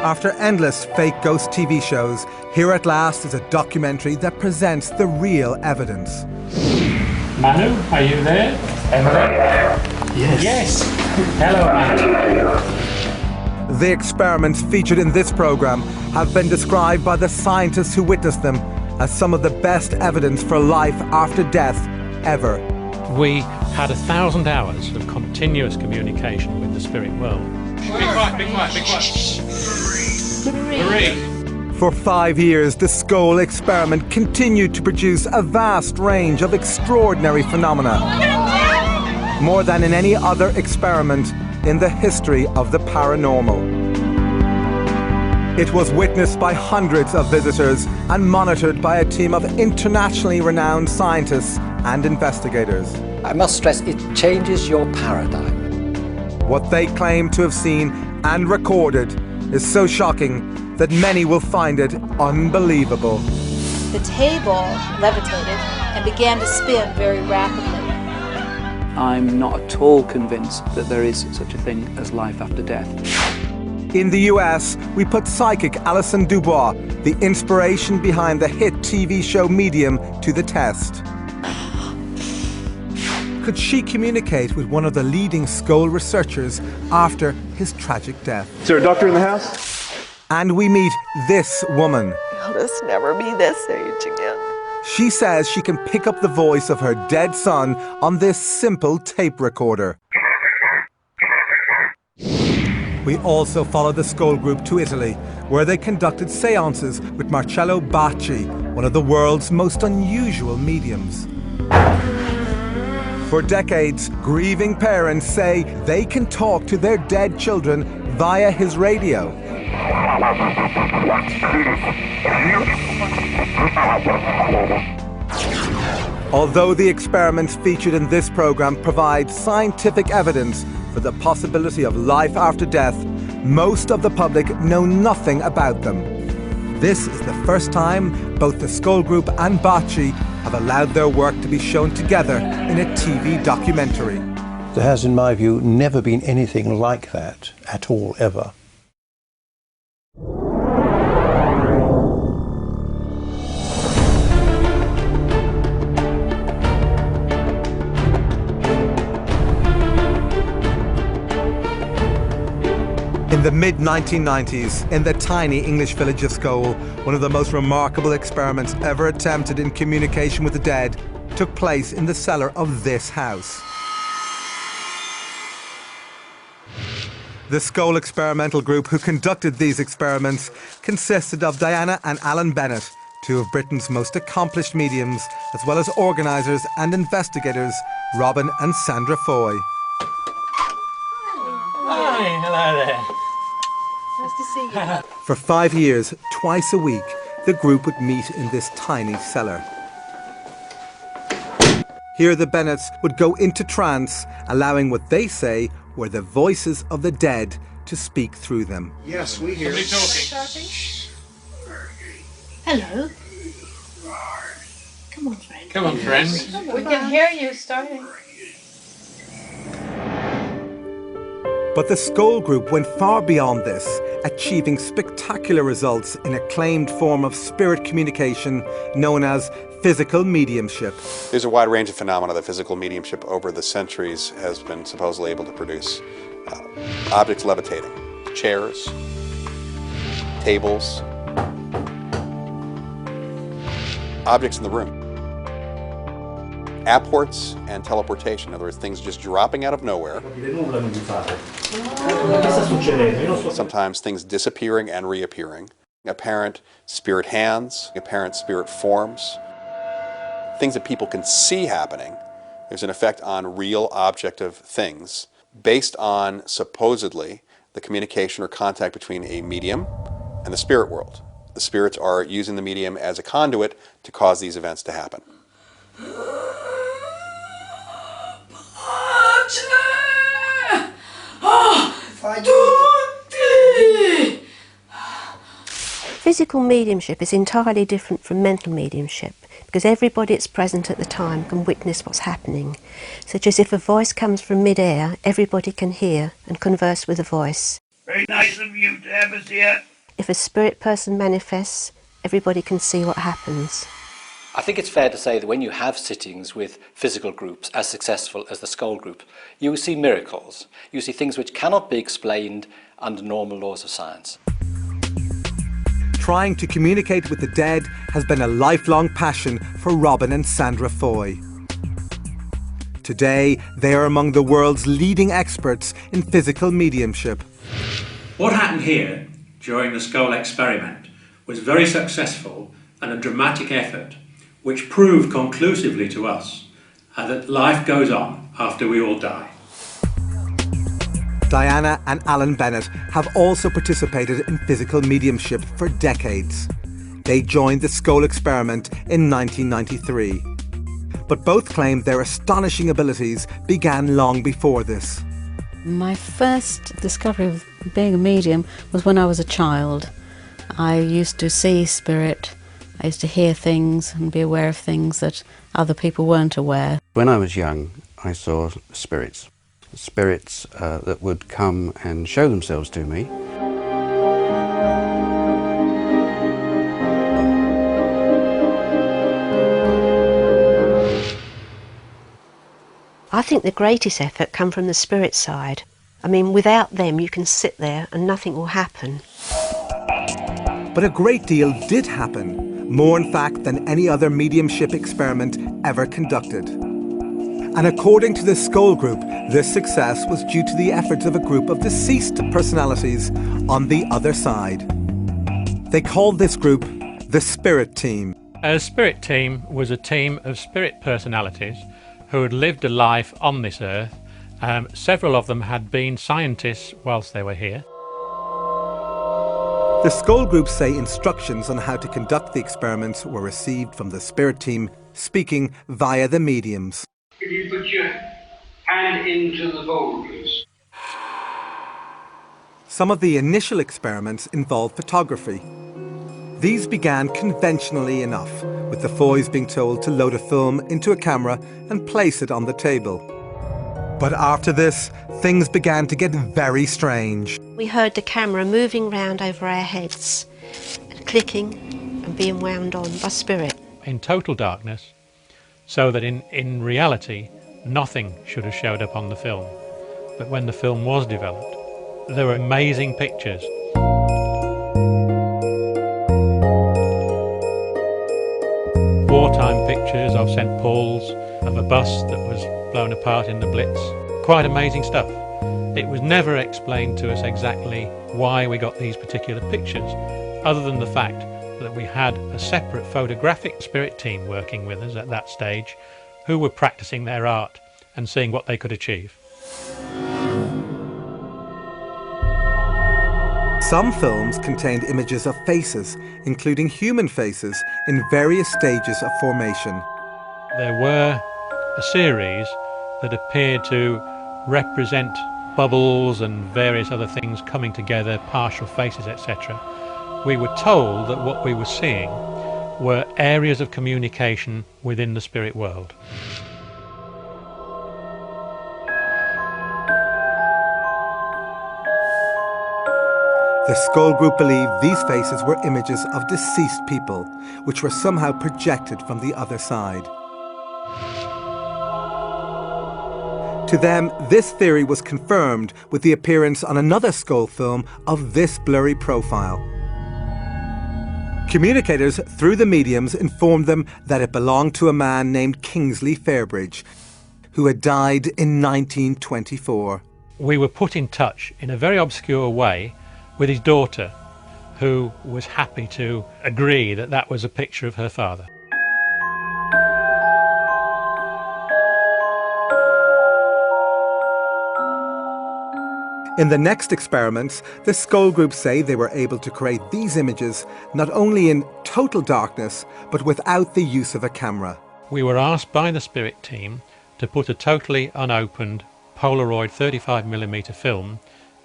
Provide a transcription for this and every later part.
After endless fake ghost TV shows, here at last is a documentary that presents the real evidence. Manu, are you there? Emily? Yes. Hello, Manu. The experiments featured in this programme have been described by the scientists who witnessed them as some of the best evidence for life after death ever. We had 1,000 hours of continuous communication with the spirit world. Be quiet, be quiet, be quiet. Marie. For 5 years, the Scole experiment continued to produce a vast range of extraordinary phenomena. More than in any other experiment in the history of the paranormal. It was witnessed by hundreds of visitors and monitored by a team of internationally renowned scientists and investigators. I must stress, it changes your paradigm. What they claim to have seen and recorded is so shocking that many will find it unbelievable. The table levitated and began to spin very rapidly. I'm not at all convinced that there is such a thing as life after death. In the US, we put psychic Alison Dubois, the inspiration behind the hit TV show Medium, to the test. Could she communicate with one of the leading Scole researchers after his tragic death? Is there a doctor in the house? And we meet this woman. I'll just never be this age again. She says she can pick up the voice of her dead son on this simple tape recorder. We also followed the Scole group to Italy, where they conducted seances with Marcello Bacci, one of the world's most unusual mediums. For decades, grieving parents say they can talk to their dead children via his radio. Although the experiments featured in this program provide scientific evidence for the possibility of life after death, most of the public know nothing about them. This is the first time both the Scole group and Bacci have allowed their work to be shown together in a TV documentary. There has, in my view, never been anything like that at all, ever. In the mid-1990s, in the tiny English village of Scole, one of the most remarkable experiments ever attempted in communication with the dead took place in the cellar of this house. The Scole experimental group who conducted these experiments consisted of Diana and Alan Bennett, two of Britain's most accomplished mediums, as well as organisers and investigators Robin and Sandra Foy. Hi, hello there. Nice to see you. For 5 years, twice a week, the group would meet in this tiny cellar. Here the Bennetts would go into trance, allowing what they say were the voices of the dead to speak through them. Yes, we hear. Somebody talking. Hello. Come on, friend. Come on, friend. We can hear you starting. But the Scole group went far beyond this, achieving spectacular results in a claimed form of spirit communication known as physical mediumship. There's a wide range of phenomena that physical mediumship over the centuries has been supposedly able to produce. Objects levitating, chairs, tables, objects in the room. Apports and teleportation, in other words, things just dropping out of nowhere. Sometimes things disappearing and reappearing. Apparent spirit hands, apparent spirit forms. Things that people can see happening. There's an effect on real objective things based on, supposedly, the communication or contact between a medium and the spirit world. The spirits are using the medium as a conduit to cause these events to happen. Physical mediumship is entirely different from mental mediumship because everybody that's present at the time can witness what's happening. Such as if a voice comes from mid-air, everybody can hear and converse with the voice. Very nice of you to have us here. If a spirit person manifests, everybody can see what happens. I think it's fair to say that when you have sittings with physical groups as successful as the Scole group, you will see miracles. You see things which cannot be explained under normal laws of science. Trying to communicate with the dead has been a lifelong passion for Robin and Sandra Foy. Today, they are among the world's leading experts in physical mediumship. What happened here during the Scole experiment was very successful and a dramatic effort which proved conclusively to us that life goes on after we all die. Diana and Alan Bennett have also participated in physical mediumship for decades. They joined the Scole experiment in 1993. But both claim their astonishing abilities began long before this. My first discovery of being a medium was when I was a child. I used to see spirit, I used to hear things and be aware of things that other people weren't aware. When I was young, I saw spirits. Spirits that would come and show themselves to me. I think the greatest effort come from the spirit side. I mean, without them you can sit there and nothing will happen. But a great deal did happen, more in fact than any other mediumship experiment ever conducted. And according to the Scole group, this success was due to the efforts of a group of deceased personalities on the other side. They called this group the Spirit Team. A spirit team was a team of spirit personalities who had lived a life on this earth. Several of them had been scientists whilst they were here. The Scole group say instructions on how to conduct the experiments were received from the Spirit Team, speaking via the mediums. If you put your hand into the bowl, please. Some of the initial experiments involved photography. These began conventionally enough, with the Foys being told to load a film into a camera and place it on the table. But after this, things began to get very strange. We heard the camera moving round over our heads, and clicking and being wound on by spirit. In total darkness, so that in reality, nothing should have showed up on the film. But when the film was developed, there were amazing pictures. Wartime pictures of St. Paul's, of a bus that was blown apart in the Blitz. Quite amazing stuff. It was never explained to us exactly why we got these particular pictures, other than the fact that we had a separate photographic spirit team working with us at that stage, who were practicing their art and seeing what they could achieve. Some films contained images of faces, including human faces, in various stages of formation. There were a series that appeared to represent bubbles and various other things coming together, partial faces, etc. We were told that what we were seeing were areas of communication within the spirit world. The Scole group believed these faces were images of deceased people, which were somehow projected from the other side. To them, this theory was confirmed with the appearance on another Scole film of this blurry profile. Communicators through the mediums informed them that it belonged to a man named Kingsley Fairbridge, who had died in 1924. We were put in touch in a very obscure way with his daughter, who was happy to agree that that was a picture of her father. In the next experiments, the Scole group say they were able to create these images not only in total darkness, but without the use of a camera. We were asked by the spirit team to put a totally unopened Polaroid 35mm film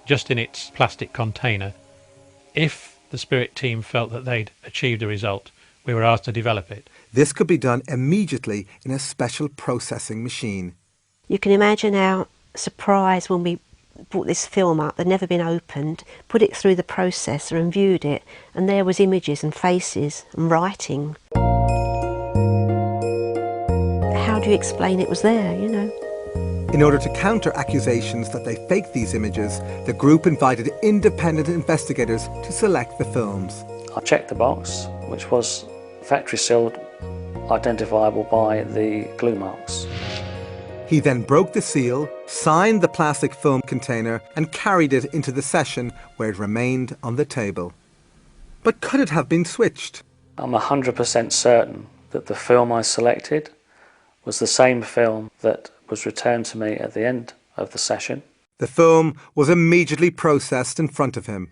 just in its plastic container. If the spirit team felt that they'd achieved a result, we were asked to develop it. This could be done immediately in a special processing machine. You can imagine our surprise when we brought this film up, they'd never been opened, put it through the processor and viewed it, and there was images and faces and writing. How do you explain it was there, you know? In order to counter accusations that they faked these images, the group invited independent investigators to select the films. I checked the box, which was factory sealed, identifiable by the glue marks. He then broke the seal, signed the plastic film container and carried it into the session where it remained on the table. But could it have been switched? I'm 100% certain that the film I selected was the same film that was returned to me at the end of the session. The film was immediately processed in front of him.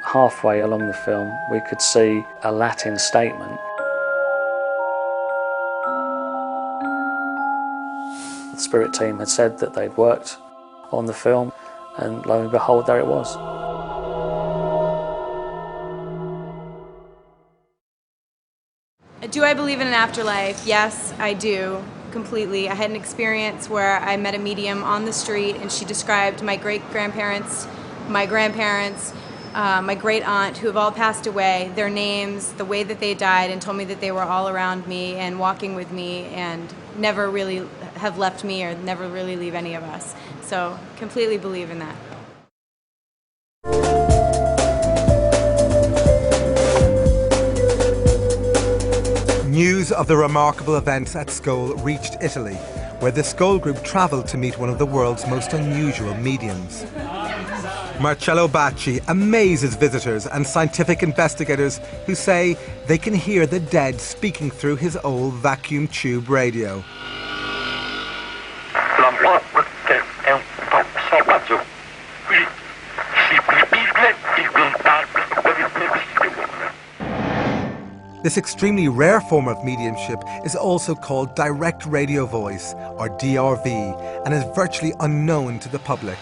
Halfway along the film, we could see a Latin statement. The Spirit team had said that they'd worked on the film, and lo and behold, there it was. Do I believe in an afterlife? Yes, I do, completely. I had an experience where I met a medium on the street and she described my great-grandparents, my grandparents, my great-aunt, who have all passed away, their names, the way that they died, and told me that they were all around me and walking with me and never really have left me or never really leave any of us. So, completely believe in that. News of the remarkable events at Scole reached Italy, where the Scole group travelled to meet one of the world's most unusual mediums. Marcello Bacci amazes visitors and scientific investigators who say they can hear the dead speaking through his old vacuum tube radio. This extremely rare form of mediumship is also called direct radio voice, or DRV, and is virtually unknown to the public.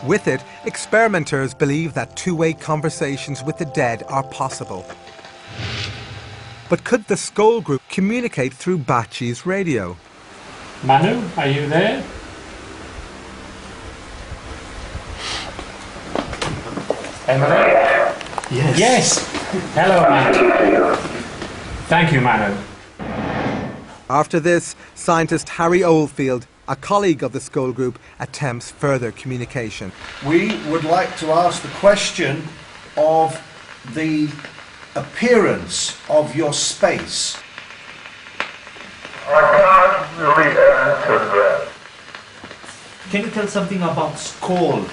With it, experimenters believe that two-way conversations with the dead are possible. But could the Scole group communicate through Bacci's radio? Manu, are you there? Emily? Yes. Yes. Hello, Manu. Thank you, Manu. After this, scientist Harry Oldfield, a colleague of the Scole group, attempts further communication. We would like to ask the question of the appearance of your space. I can't really answer that. Can you tell something about Scole?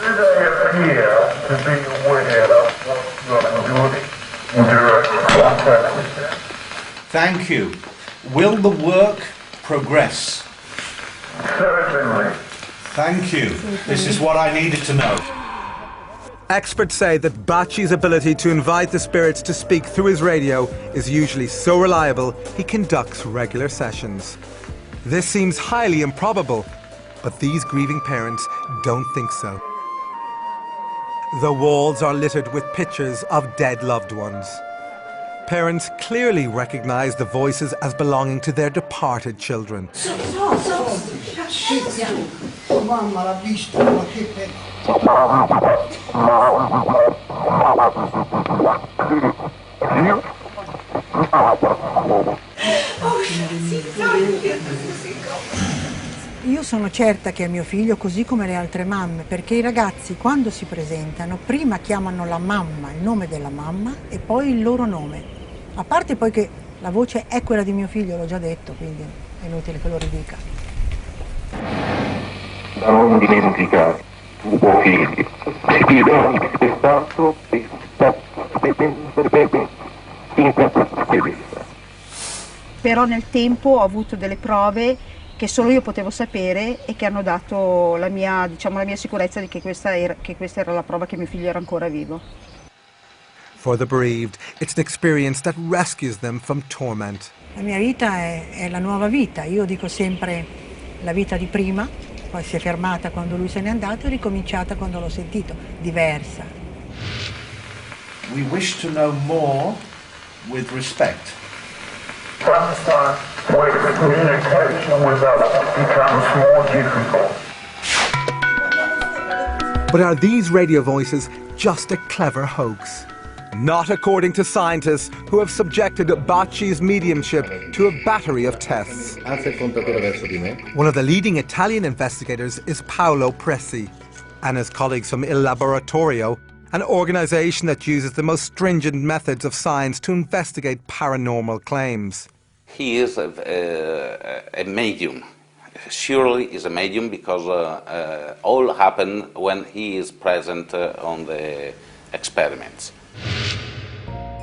Did I appear to be aware of what I'm doing in direct contact with them? Thank you. Will the work progress? Certainly. Thank you. This is what I needed to know. Experts say that Bacci's ability to invite the spirits to speak through his radio is usually so reliable he conducts regular sessions. This seems highly improbable, but these grieving parents don't think so. The walls are littered with pictures of dead loved ones. Parents clearly recognize the voices as belonging to their departed children. Io sono certa che è mio figlio, così come le altre mamme, perché i ragazzi quando si presentano prima chiamano la mamma, il nome della mamma e poi il loro nome. A parte poi che la voce è quella di mio figlio, l'ho già detto, quindi è inutile che lo ridica. Da non dimenticare, tuo figlio, ti do rispettato Però nel tempo ho avuto delle prove che solo io potevo sapere e che hanno dato la mia sicurezza di che questa era la prova che mio figlio era ancora vivo. For the bereaved, it's an experience that rescues them from torment. La mia vita è la nuova vita, io dico sempre la vita di prima, poi si è fermata quando lui se n'è andato e ricominciata quando l'ho sentito, diversa. We wish to know more with respect. Sometimes when communication with others becomes more difficult. But are these radio voices just a clever hoax? Not according to scientists who have subjected Bacci's mediumship to a battery of tests. One of the leading Italian investigators is Paolo Presi, and his colleagues from Il Laboratorio, an organisation that uses the most stringent methods of science to investigate paranormal claims. He is a medium. Surely is a medium because all happen when he is present on the experiments.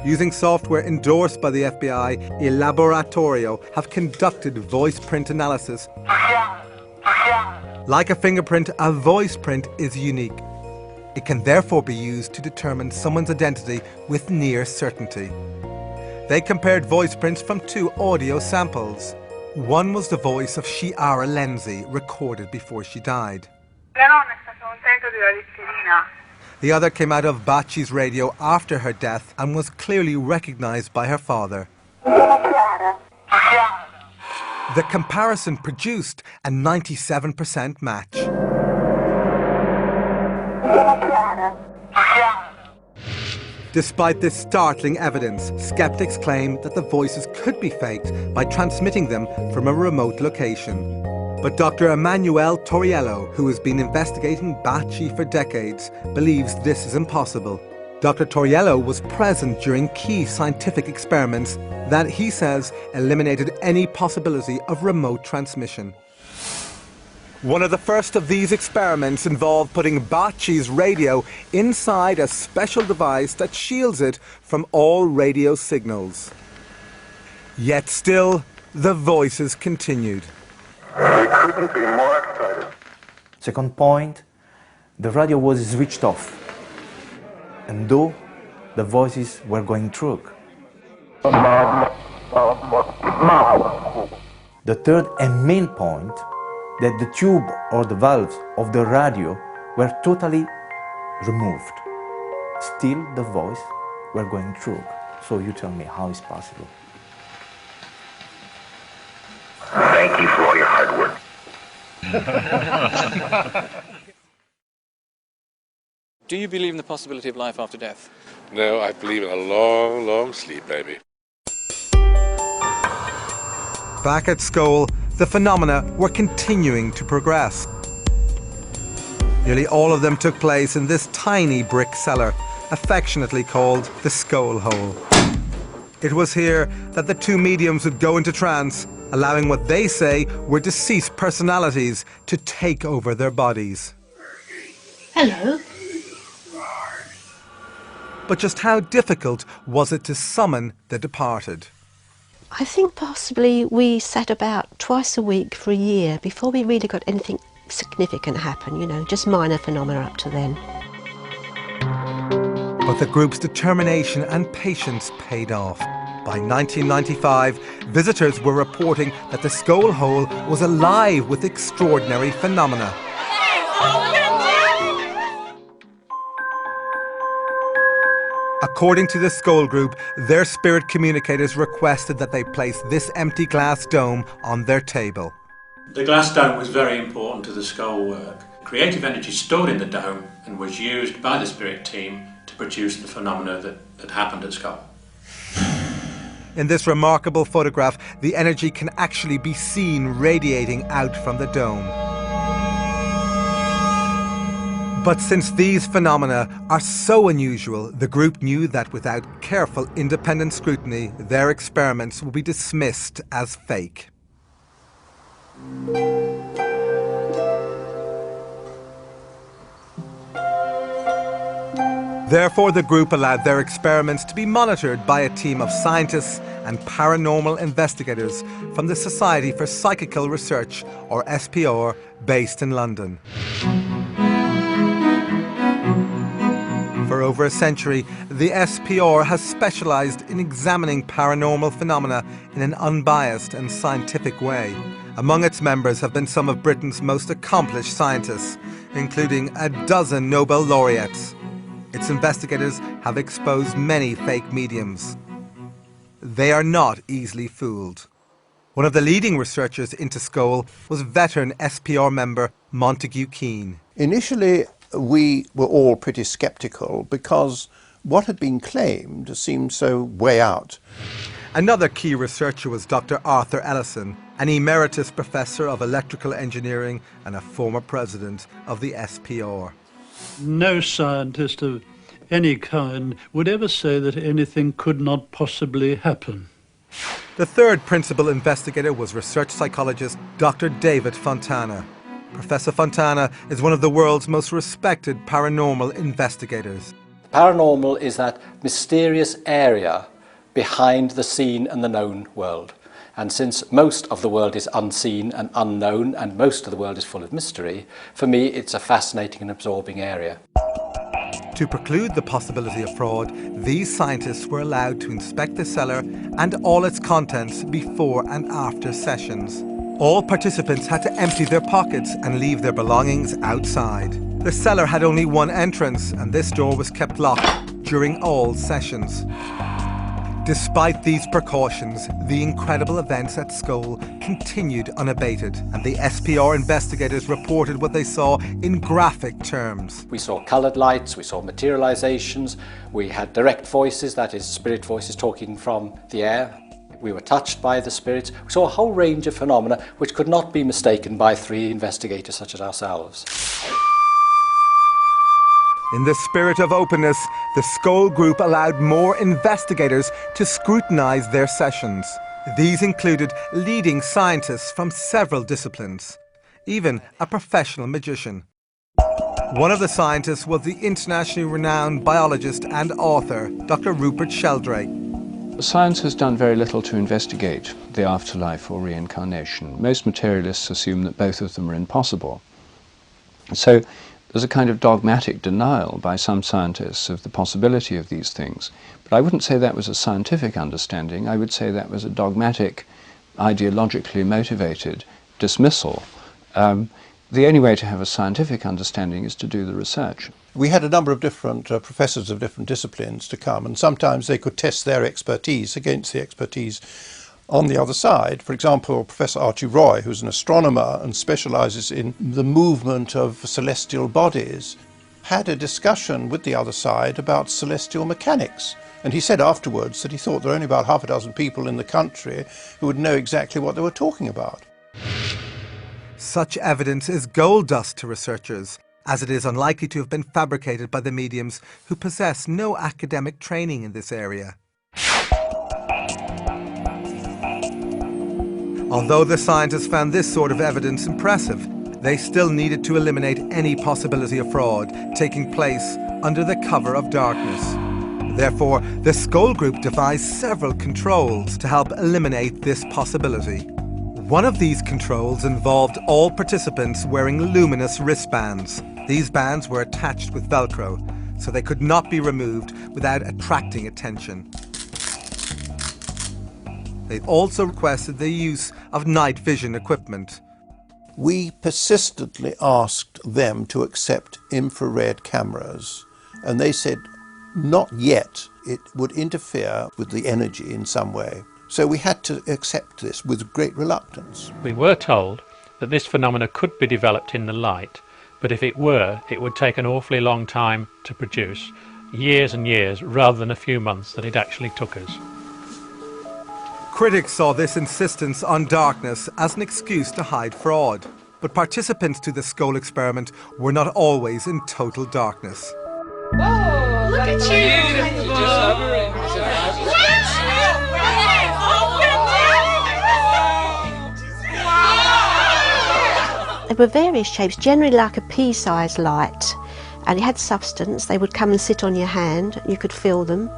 Using software endorsed by the FBI, Il Laboratorio have conducted voice print analysis. Like a fingerprint, a voice print is unique. It can therefore be used to determine someone's identity with near certainty. They compared voice prints from 2 audio samples. One was the voice of Chiara Lenzi, recorded before she died. The other came out of Bacci's radio after her death and was clearly recognised by her father. The comparison produced a 97% match. Despite this startling evidence, skeptics claim that the voices could be faked by transmitting them from a remote location. But Dr. Emanuele Toriello, who has been investigating Bacci for decades, believes this is impossible. Dr. Toriello was present during key scientific experiments that, he says, eliminated any possibility of remote transmission. One of the first of these experiments involved putting Bacci's radio inside a special device that shields it from all radio signals. Yet still, the voices continued. We couldn't be more excited. Second point, the radio was switched off, and though the voices were going through. The third and main point, that the tube or the valves of the radio were totally removed. Still the voice were going through. So you tell me how is possible? Thank you for all your hard work. Do you believe in the possibility of life after death? No, I believe in a long, long sleep, baby. Back at Scole, the phenomena were continuing to progress. Nearly all of them took place in this tiny brick cellar, affectionately called the Scole hole. It was here that the 2 mediums would go into trance, allowing what they say were deceased personalities to take over their bodies. Hello. But just how difficult was it to summon the departed? I think possibly we sat about twice a week for a year before we really got anything significant happen, just minor phenomena up to then. But the group's determination and patience paid off. By 1995, visitors were reporting that the Scole hole was alive with extraordinary phenomena. According to the Scole group, their spirit communicators requested that they place this empty glass dome on their table. The glass dome was very important to the Scole work. Creative energy stored in the dome and was used by the spirit team to produce the phenomena that happened at Scole. In this remarkable photograph, the energy can actually be seen radiating out from the dome. But since these phenomena are so unusual, the group knew that without careful independent scrutiny, their experiments would be dismissed as fake. Therefore, the group allowed their experiments to be monitored by a team of scientists and paranormal investigators from the Society for Psychical Research, or SPR, based in London. For over a century, the SPR has specialised in examining paranormal phenomena in an unbiased and scientific way. Among its members have been some of Britain's most accomplished scientists, including a dozen Nobel laureates. Its investigators have exposed many fake mediums. They are not easily fooled. One of the leading researchers into Scole was veteran SPR member Montague Keane. Initially, we were all pretty sceptical because what had been claimed seemed so way out. Another key researcher was Dr. Arthur Ellison, an emeritus professor of electrical engineering and a former president of the SPR. No scientist of any kind would ever say that anything could not possibly happen. The third principal investigator was research psychologist Dr. David Fontana. Professor Fontana is one of the world's most respected paranormal investigators. Paranormal is that mysterious area behind the seen and the known world. And since most of the world is unseen and unknown, and most of the world is full of mystery, for me it's a fascinating and absorbing area. To preclude the possibility of fraud, these scientists were allowed to inspect the cellar and all its contents before and after sessions. All participants had to empty their pockets and leave their belongings outside. The cellar had only one entrance, and this door was kept locked during all sessions. Despite these precautions, the incredible events at Scole continued unabated, and the SPR investigators reported what they saw in graphic terms. We saw coloured lights, we saw materializations, we had direct voices, that is, spirit voices talking from the air. We were touched by the spirits. We saw a whole range of phenomena which could not be mistaken by three investigators such as ourselves. In the spirit of openness, the Scole group allowed more investigators to scrutinise their sessions. These included leading scientists from several disciplines, even a professional magician. One of the scientists was the internationally renowned biologist and author, Dr. Rupert Sheldrake. Science has done very little to investigate the afterlife or reincarnation. Most materialists assume that both of them are impossible. So there's a kind of dogmatic denial by some scientists of the possibility of these things. But I wouldn't say that was a scientific understanding. I would say that was a dogmatic, ideologically motivated dismissal. The only way to have a scientific understanding is to do the research. We had a number of different professors of different disciplines to come, and sometimes they could test their expertise against the expertise on the other side. For example, Professor Archie Roy, who's an astronomer and specialises in the movement of celestial bodies, had a discussion with the other side about celestial mechanics. And he said afterwards that he thought there were only about half a dozen people in the country who would know exactly what they were talking about. Such evidence is gold dust to researchers, as it is unlikely to have been fabricated by the mediums who possess no academic training in this area. Although the scientists found this sort of evidence impressive, they still needed to eliminate any possibility of fraud taking place under the cover of darkness. Therefore, the Scole group devised several controls to help eliminate this possibility. One of these controls involved all participants wearing luminous wristbands. These bands were attached with Velcro, so they could not be removed without attracting attention. They also requested the use of night vision equipment. We persistently asked them to accept infrared cameras, and they said not yet. It would interfere with the energy in some way. So we had to accept this with great reluctance. We were told that this phenomena could be developed in the light, but if it were, it would take an awfully long time to produce, years and years, rather than a few months that it actually took us. Critics saw this insistence on darkness as an excuse to hide fraud, but participants to the Scole experiment were not always in total darkness. Whoa, look at you! There were various shapes, generally like a pea-sized light, and it had substance. They would come and sit on your hand, you could feel them.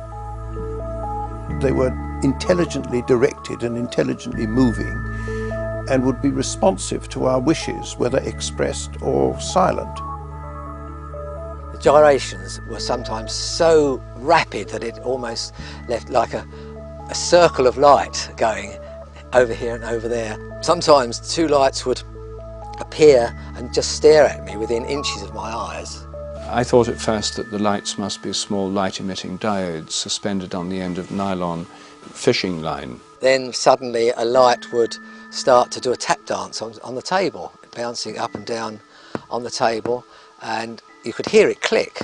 They were intelligently directed and intelligently moving, and would be responsive to our wishes, whether expressed or silent. The gyrations were sometimes so rapid that it almost left like a circle of light going over here and over there. Sometimes two lights would appear and just stare at me within inches of my eyes. I thought at first that the lights must be small light-emitting diodes suspended on the end of nylon fishing line. Then suddenly a light would start to do a tap dance on the table, bouncing up and down on the table, and you could hear it click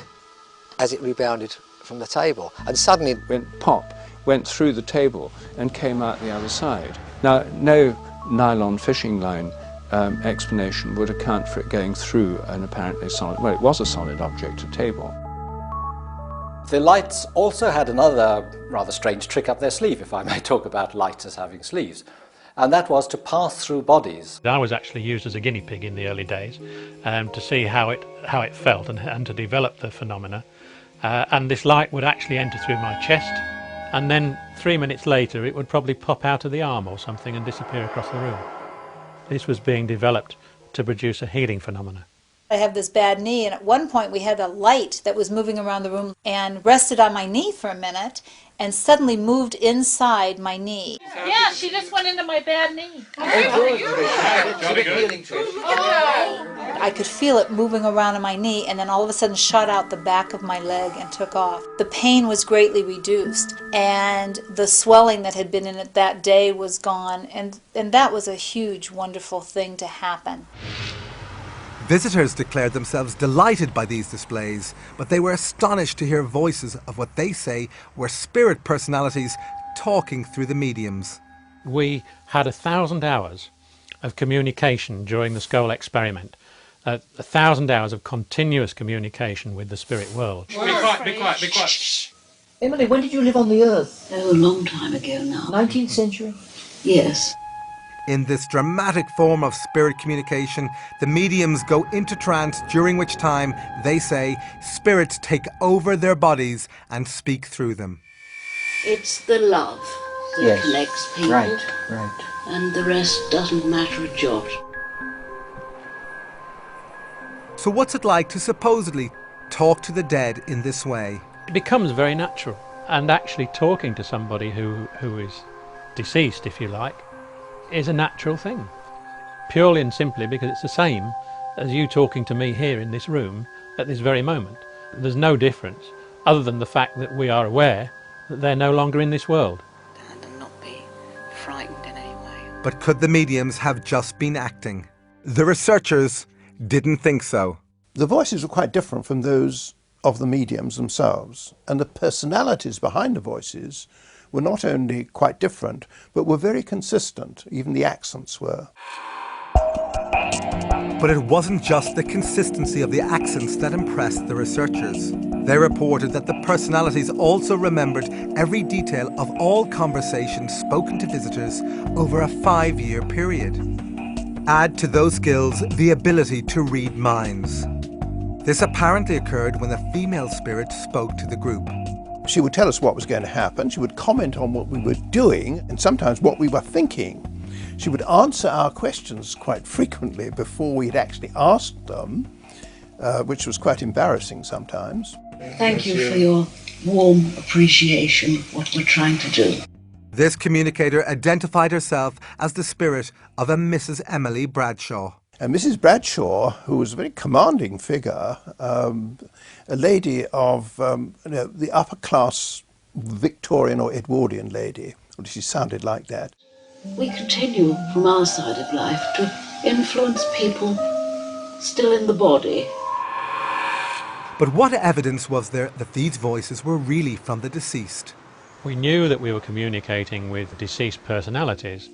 as it rebounded from the table, and suddenly it went pop, went through the table and came out the other side. Now, no nylon fishing line explanation would account for it going through an apparently solid, well, it was a solid object, a table. The lights also had another rather strange trick up their sleeve, if I may talk about lights as having sleeves, and that was to pass through bodies. I was actually used as a guinea pig in the early days to see how it felt and to develop the phenomena. And this light would actually enter through my chest, and then 3 minutes later it would probably pop out of the arm or something and disappear across the room. This was being developed to produce a healing phenomena. I have this bad knee, and at one point we had a light that was moving around the room and rested on my knee for a minute and suddenly moved inside my knee. Yeah, she just went into my bad knee. I could feel it moving around on my knee and then all of a sudden shot out the back of my leg and took off. The pain was greatly reduced and the swelling that had been in it that day was gone, and that was a huge, wonderful thing to happen. Visitors declared themselves delighted by these displays, but they were astonished to hear voices of what they say were spirit personalities talking through the mediums. We had 1,000 hours of communication during the Scole experiment, 1,000 hours of continuous communication with the spirit world. Be quiet, be quiet, be quiet. Shh. Emily, when did you live on the Earth? Oh, a long time ago now. 19th century? Yes. In this dramatic form of spirit communication, the mediums go into trance, during which time, they say, spirits take over their bodies and speak through them. It's the love that connects people. Right. And the rest doesn't matter a jot. So what's it like to supposedly talk to the dead in this way? It becomes very natural, and actually talking to somebody who is deceased, if you like, is a natural thing, purely and simply because it's the same as you talking to me here in this room at this very moment. There's no difference other than the fact that we are aware that they're no longer in this world. And not be frightened in any way. But could the mediums have just been acting? The researchers didn't think so. The voices were quite different from those of the mediums themselves, and the personalities behind the voices were not only quite different, but were very consistent. Even the accents were. But it wasn't just the consistency of the accents that impressed the researchers. They reported that the personalities also remembered every detail of all conversations spoken to visitors over a 5-year period. Add to those skills the ability to read minds. This apparently occurred when a female spirit spoke to the group. She would tell us what was going to happen. She would comment on what we were doing and sometimes what we were thinking. She would answer our questions quite frequently before we had actually asked them, which was quite embarrassing sometimes. Thank you for your warm appreciation of what we're trying to do. This communicator identified herself as the spirit of a Mrs. Emily Bradshaw. And Mrs. Bradshaw, who was a very commanding figure, a lady of the upper class Victorian or Edwardian lady, or she sounded like that. We continue from our side of life to influence people still in the body. But what evidence was there that these voices were really from the deceased? We knew that we were communicating with deceased personalities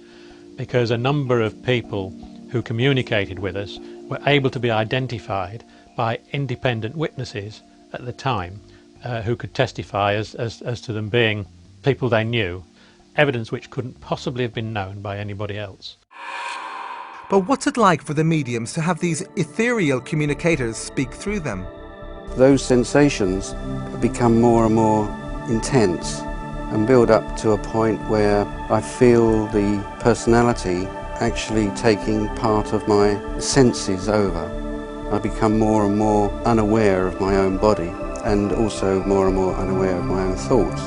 because a number of people who communicated with us were able to be identified by independent witnesses at the time who could testify as to them being people they knew, evidence which couldn't possibly have been known by anybody else. But what's it like for the mediums to have these ethereal communicators speak through them? Those sensations become more and more intense and build up to a point where I feel the personality actually taking part of my senses over. I become more and more unaware of my own body and also more and more unaware of my own thoughts.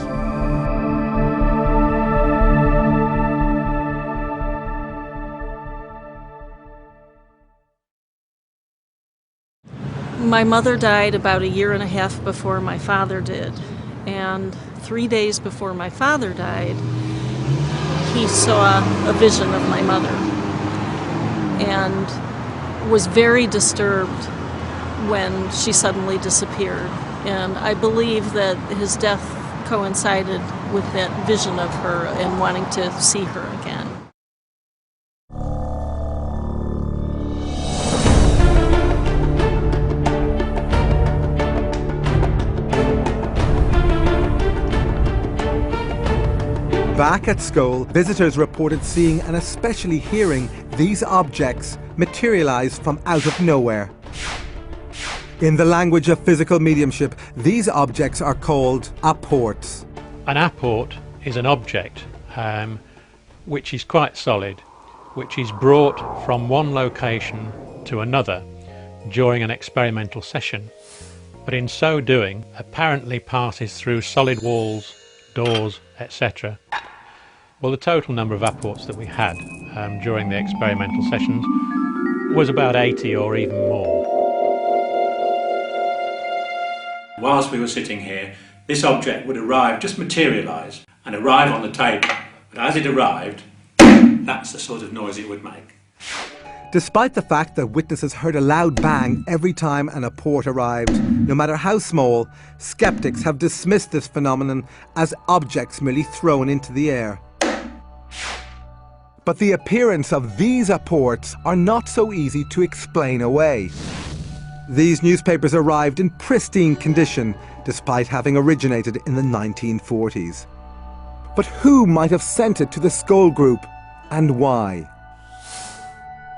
My mother died about 1.5 years before my father did, and 3 days before my father died, he saw a vision of my mother and was very disturbed when she suddenly disappeared. And I believe that his death coincided with that vision of her and wanting to see her again. Back at Scole, visitors reported seeing and especially hearing these objects materialize from out of nowhere. In the language of physical mediumship, these objects are called apports. An apport is an object which is quite solid, which is brought from one location to another during an experimental session, but in so doing apparently passes through solid walls, doors, etc. Well, the total number of apports that we had during the experimental sessions was about 80 or even more. Whilst we were sitting here, this object would arrive, just materialise, and arrive on the table. But as it arrived, that's the sort of noise it would make. Despite the fact that witnesses heard a loud bang every time an apport arrived, no matter how small, skeptics have dismissed this phenomenon as objects merely thrown into the air. But the appearance of these apports are not so easy to explain away. These newspapers arrived in pristine condition, despite having originated in the 1940s. But who might have sent it to the Scole group, and why?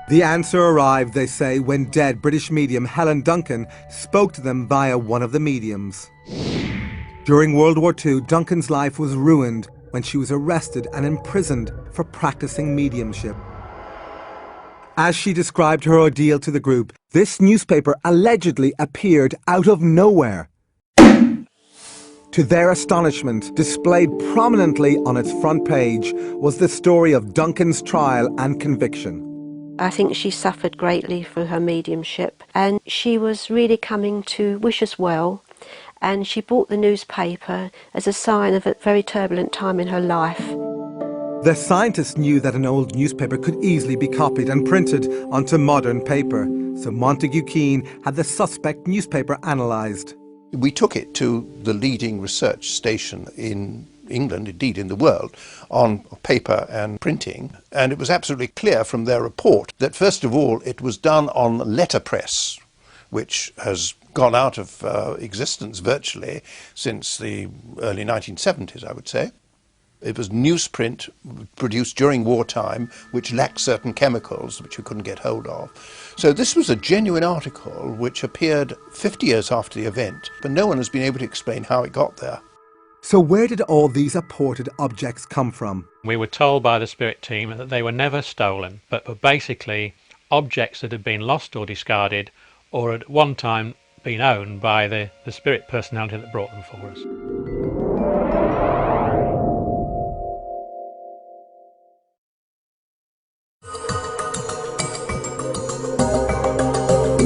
The answer arrived, they say, when dead British medium Helen Duncan spoke to them via one of the mediums. During World War II, Duncan's life was ruined when she was arrested and imprisoned for practicing mediumship. As she described her ordeal to the group, this newspaper allegedly appeared out of nowhere. To their astonishment, displayed prominently on its front page was the story of Duncan's trial and conviction. I think she suffered greatly through her mediumship, and she was really coming to wish us well, and she bought the newspaper as a sign of a very turbulent time in her life. The scientists knew that an old newspaper could easily be copied and printed onto modern paper, so Montague Keane had the suspect newspaper analysed. We took it to the leading research station in England, indeed in the world, on paper and printing, and it was absolutely clear from their report that first of all it was done on letterpress, which has gone out of existence virtually since the early 1970s, I would say. It was newsprint produced during wartime, which lacked certain chemicals which you couldn't get hold of. So this was a genuine article which appeared 50 years after the event, but no one has been able to explain how it got there. So where did all these apported objects come from? We were told by the spirit team that they were never stolen, but were basically objects that had been lost or discarded, or at one time been owned by the spirit personality that brought them for us.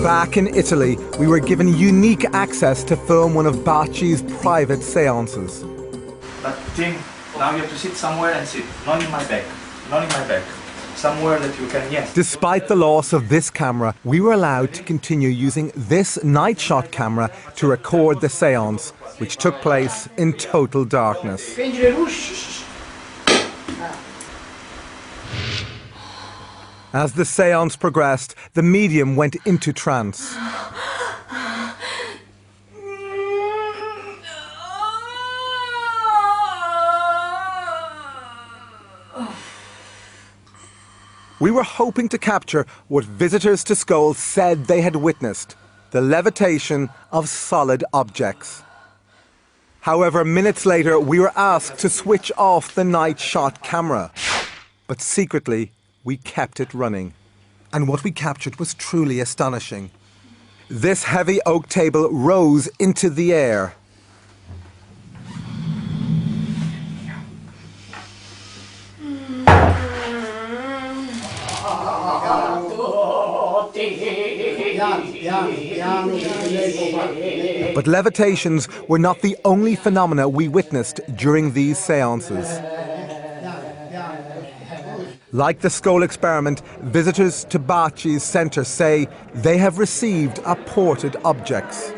Back in Italy, we were given unique access to film one of Bacci's private seances. But Tim, now you have to sit somewhere and sit. Not in my back. Not in my back. Somewhere that you can, yes. Despite the loss of this camera, we were allowed to continue using this night shot camera to record the seance, which took place in total darkness. As the seance progressed, the medium went into trance. We were hoping to capture what visitors to Scole said they had witnessed, the levitation of solid objects. However, minutes later, we were asked to switch off the night shot camera. But secretly, we kept it running. And what we captured was truly astonishing. This heavy oak table rose into the air. But levitations were not the only phenomena we witnessed during these seances. Like the Scole experiment, visitors to Baci's centre say they have received apported objects.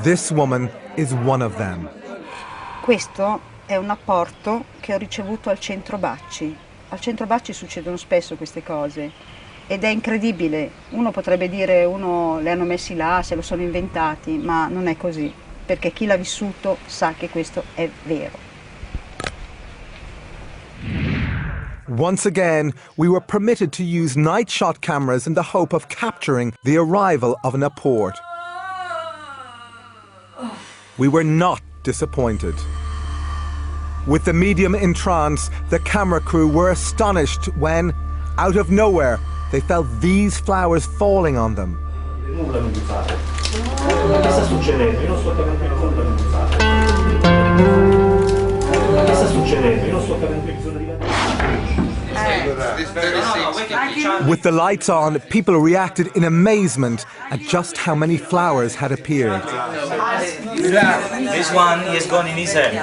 This woman is one of them. Questo è un apporto che ho ricevuto al centro Baci. Al centro Baci succedono spesso queste cose ed è incredibile. Uno potrebbe dire le hanno messi là, se lo sono inventati, ma non è così, perché chi l'ha vissuto sa che questo è vero. Once again, we were permitted to use night shot cameras in the hope of capturing the arrival of an apport. We were not disappointed. With the medium in trance, the camera crew were astonished when, out of nowhere, they felt these flowers falling on them. Nulla mi fate. Che sta succedendo? Io non sto capendo nulla mi fate. Che sta succedendo? Io non sto capendo che bisogna dire. With the lights on, people reacted in amazement at just how many flowers had appeared. This one is gone in his head.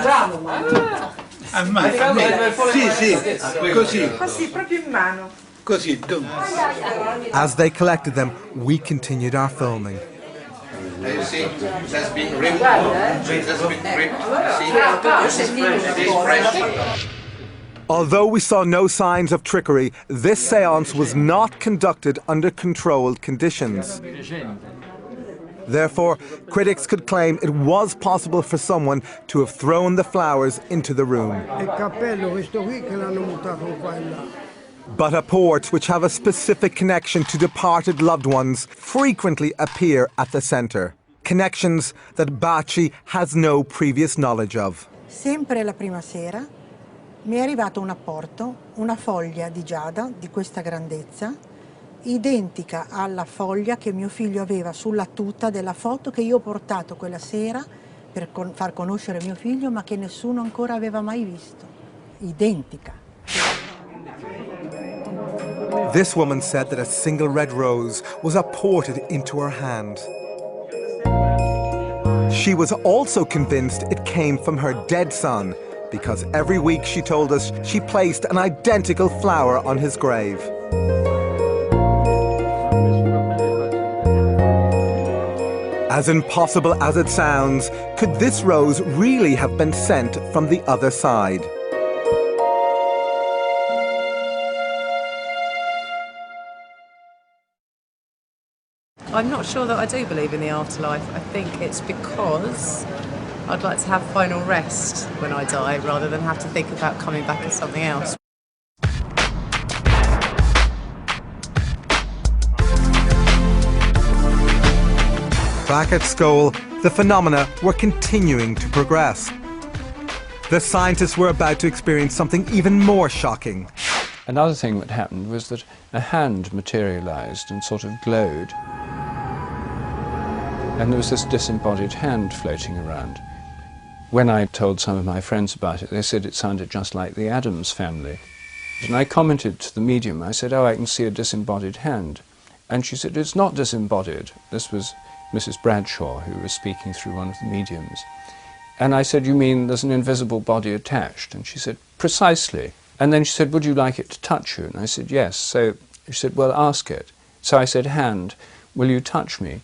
Sì, così. Così, proprio in mano. Così. As they collected them, we continued our filming. You see, it has been ripped. It has been ripped. See, it is fresh. Although we saw no signs of trickery, this séance was not conducted under controlled conditions. Therefore, critics could claim it was possible for someone to have thrown the flowers into the room. But apports which have a specific connection to departed loved ones frequently appear at the centre. Connections that Baci has no previous knowledge of. Sempre la prima sera mi è arrivato un apporto, una foglia di giada di questa grandezza, identica alla foglia che mio figlio aveva sulla tuta della foto che io ho portato quella sera per far conoscere mio figlio, ma che nessuno ancora aveva mai visto. Identica. This woman said that a single red rose was apported into her hand. She was also convinced it came from her dead son, because every week, she told us, she placed an identical flower on his grave. As impossible as it sounds, could this rose really have been sent from the other side? I'm not sure that I do believe in the afterlife. I think it's because I'd like to have final rest when I die rather than have to think about coming back as something else. Back at Scole, the phenomena were continuing to progress. The scientists were about to experience something even more shocking. Another thing that happened was that a hand materialized and sort of glowed. And there was this disembodied hand floating around. When I told some of my friends about it, they said it sounded just like the Addams family. And I commented to the medium, I said, oh, I can see a disembodied hand. And she said, it's not disembodied. This was Mrs. Bradshaw, who was speaking through one of the mediums. And I said, you mean there's an invisible body attached? And she said, precisely. And then she said, would you like it to touch you? And I said, yes. So she said, well, ask it. So I said, hand, will you touch me?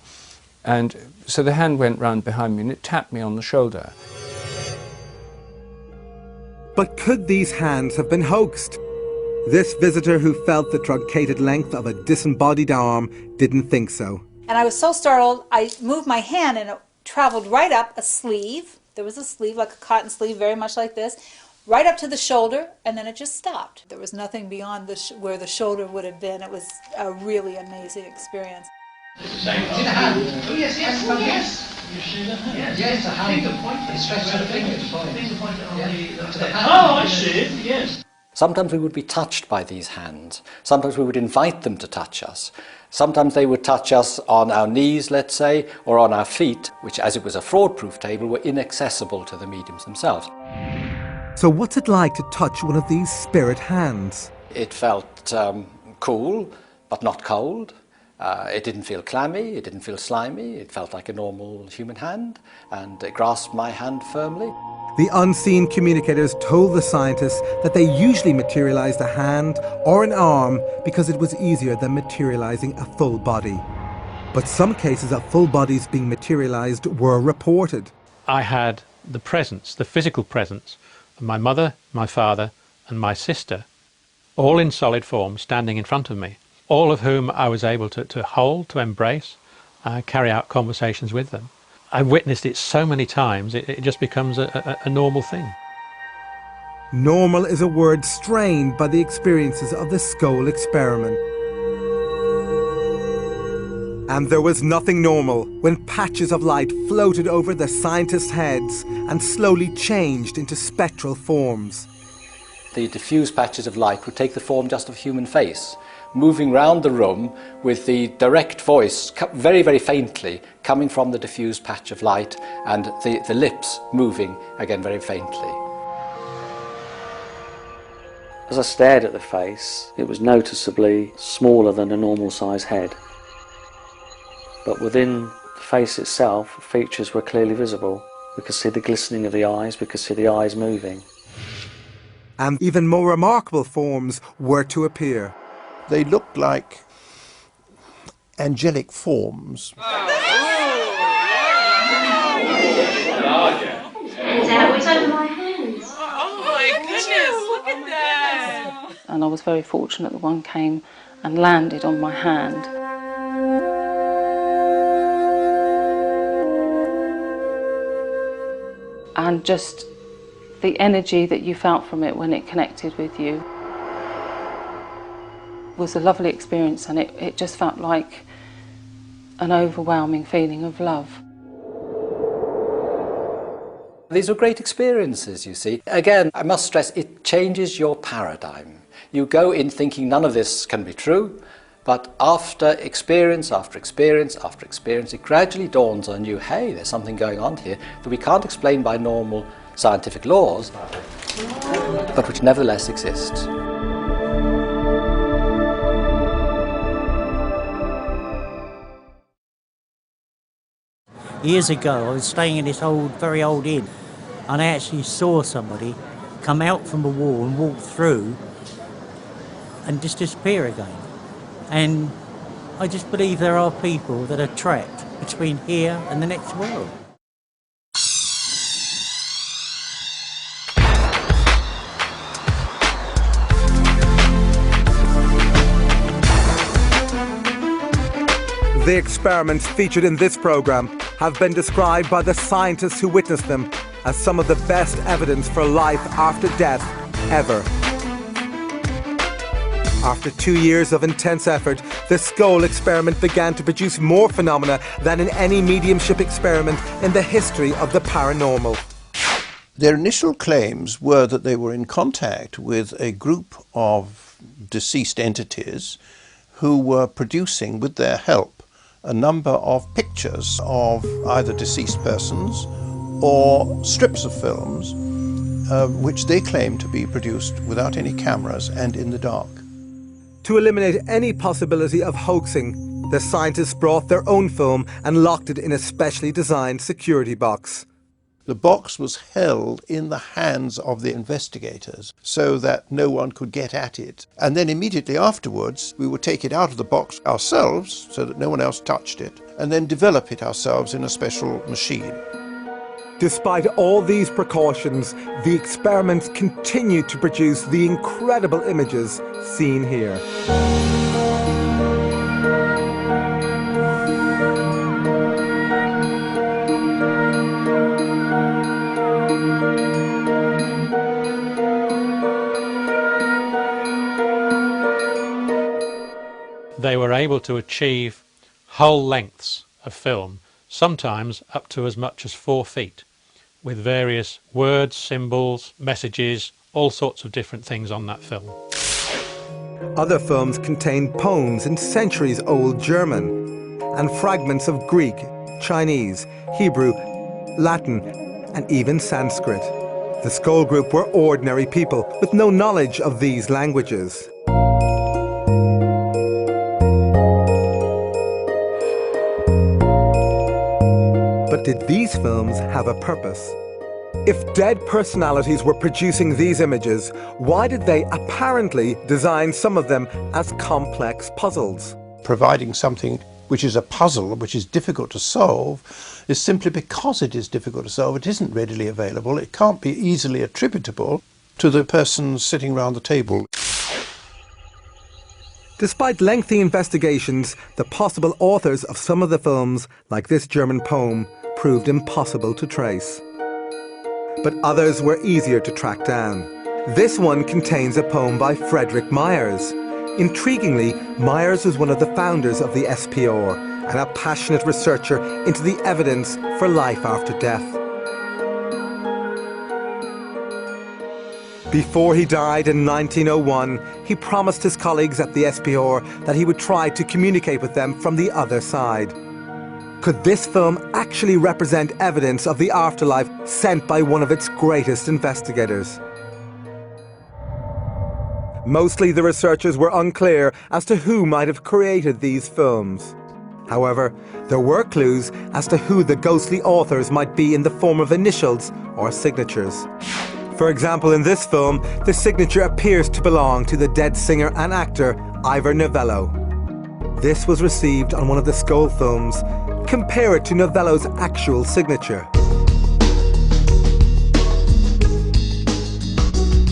And so the hand went round behind me and it tapped me on the shoulder. But could these hands have been hoaxed? This visitor who felt the truncated length of a disembodied arm didn't think so. And I was so startled, I moved my hand and it traveled right up a sleeve. There was a sleeve, like a cotton sleeve, very much like this, right up to the shoulder, and then it just stopped. There was nothing beyond where the shoulder would have been. It was a really amazing experience. See the hand? Oh, yes, yes, oh, yes. You see the hand? Yes, the hand. Finger pointing. Straight to the finger to point. Finger pointing on the hand. Oh, I see it, yes. Sometimes we would be touched by these hands. Sometimes we would invite them to touch us. Sometimes they would touch us on our knees, let's say, or on our feet, which, as it was a fraud-proof table, were inaccessible to the mediums themselves. So what's it like to touch one of these spirit hands? It felt cool, but not cold. It didn't feel clammy, it didn't feel slimy. It felt like a normal human hand, and it grasped my hand firmly. The unseen communicators told the scientists that they usually materialized a hand or an arm because it was easier than materializing a full body. But some cases of full bodies being materialized were reported. I had the presence, the physical presence, of my mother, my father, and my sister, all in solid form, standing in front of me, all of whom I was able to hold, to embrace, carry out conversations with them. I witnessed it so many times, it just becomes a normal thing. Normal is a word strained by the experiences of the Scole experiment. And there was nothing normal when patches of light floated over the scientists' heads and slowly changed into spectral forms. The diffused patches of light would take the form just of a human face, moving round the room with the direct voice very, very faintly coming from the diffused patch of light, and the lips moving again very faintly. As I stared at the face, it was noticeably smaller than a normal size head. But within the face itself, features were clearly visible. We could see the glistening of the eyes, we could see the eyes moving. And even more remarkable forms were to appear. They looked like angelic forms. Is that what's over my hands? Oh my goodness, look at that! And I was very fortunate that one came and landed on my hand. And just the energy that you felt from it when it connected with you was a lovely experience, and it just felt like an overwhelming feeling of love. These are great experiences, you see. Again, I must stress, it changes your paradigm. You go in thinking none of this can be true, but after experience after experience after experience, it gradually dawns on you, hey, there's something going on here that we can't explain by normal scientific laws, but which nevertheless exists. Years ago, I was staying in this very old inn, and I actually saw somebody come out from the wall and walk through and just disappear again. And I just believe there are people that are trapped between here and the next world. The experiments featured in this program have been described by the scientists who witnessed them as some of the best evidence for life after death ever. After 2 years of intense effort, the Scole experiment began to produce more phenomena than in any mediumship experiment in the history of the paranormal. Their initial claims were that they were in contact with a group of deceased entities who were producing, with their help, a number of pictures of either deceased persons or strips of films, which they claimed to be produced without any cameras and in the dark. To eliminate any possibility of hoaxing, the scientists brought their own film and locked it in a specially designed security box. The box was held in the hands of the investigators so that no one could get at it. And then immediately afterwards, we would take it out of the box ourselves so that no one else touched it, and then develop it ourselves in a special machine. Despite all these precautions, the experiments continued to produce the incredible images seen here. They were able to achieve whole lengths of film, sometimes up to as much as 4 feet, with various words, symbols, messages, all sorts of different things on that film. Other films contained poems in centuries-old German and fragments of Greek, Chinese, Hebrew, Latin, and even Sanskrit. The Scole group were ordinary people with no knowledge of these languages. But did these films have a purpose? If dead personalities were producing these images, why did they apparently design some of them as complex puzzles? Providing something which is a puzzle, which is difficult to solve, is simply because it is difficult to solve. It isn't readily available. It can't be easily attributable to the person sitting around the table. Despite lengthy investigations, the possible authors of some of the films, like this German poem, proved impossible to trace. But others were easier to track down. This one contains a poem by Frederick Myers. Intriguingly, Myers was one of the founders of the SPR and a passionate researcher into the evidence for life after death. Before he died in 1901, he promised his colleagues at the SPR that he would try to communicate with them from the other side. Could this film actually represent evidence of the afterlife sent by one of its greatest investigators? Mostly the researchers were unclear as to who might have created these films. However, there were clues as to who the ghostly authors might be in the form of initials or signatures. For example, in this film, the signature appears to belong to the dead singer and actor Ivor Novello. This was received on one of the Scole films. Compare it to Novello's actual signature.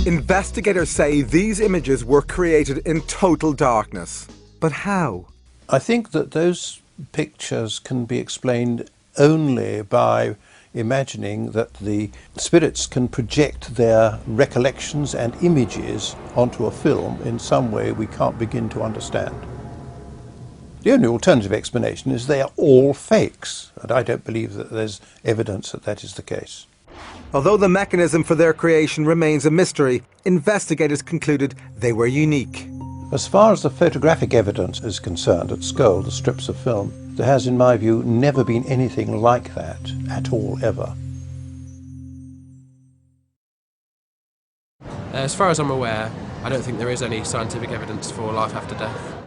Investigators say these images were created in total darkness. But how? I think that those pictures can be explained only by imagining that the spirits can project their recollections and images onto a film in some way we can't begin to understand. The only alternative explanation is they are all fakes, and I don't believe that there's evidence that that is the case. Although the mechanism for their creation remains a mystery, investigators concluded they were unique. As far as the photographic evidence is concerned at Scole, the strips of film, there has, in my view, never been anything like that at all, ever. As far as I'm aware, I don't think there is any scientific evidence for life after death.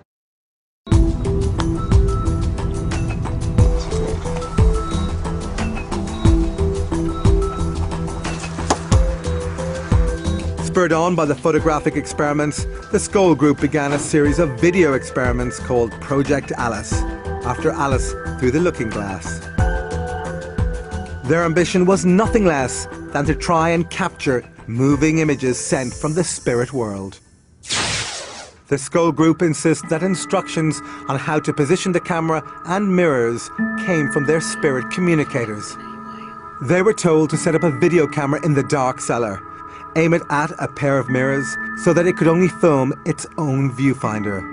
Spurred on by the photographic experiments, the Scole group began a series of video experiments called Project Alice, after Alice through the looking glass. Their ambition was nothing less than to try and capture moving images sent from the spirit world. The Scole group insists that instructions on how to position the camera and mirrors came from their spirit communicators. They were told to set up a video camera in the dark cellar, aim it at a pair of mirrors so that it could only film its own viewfinder.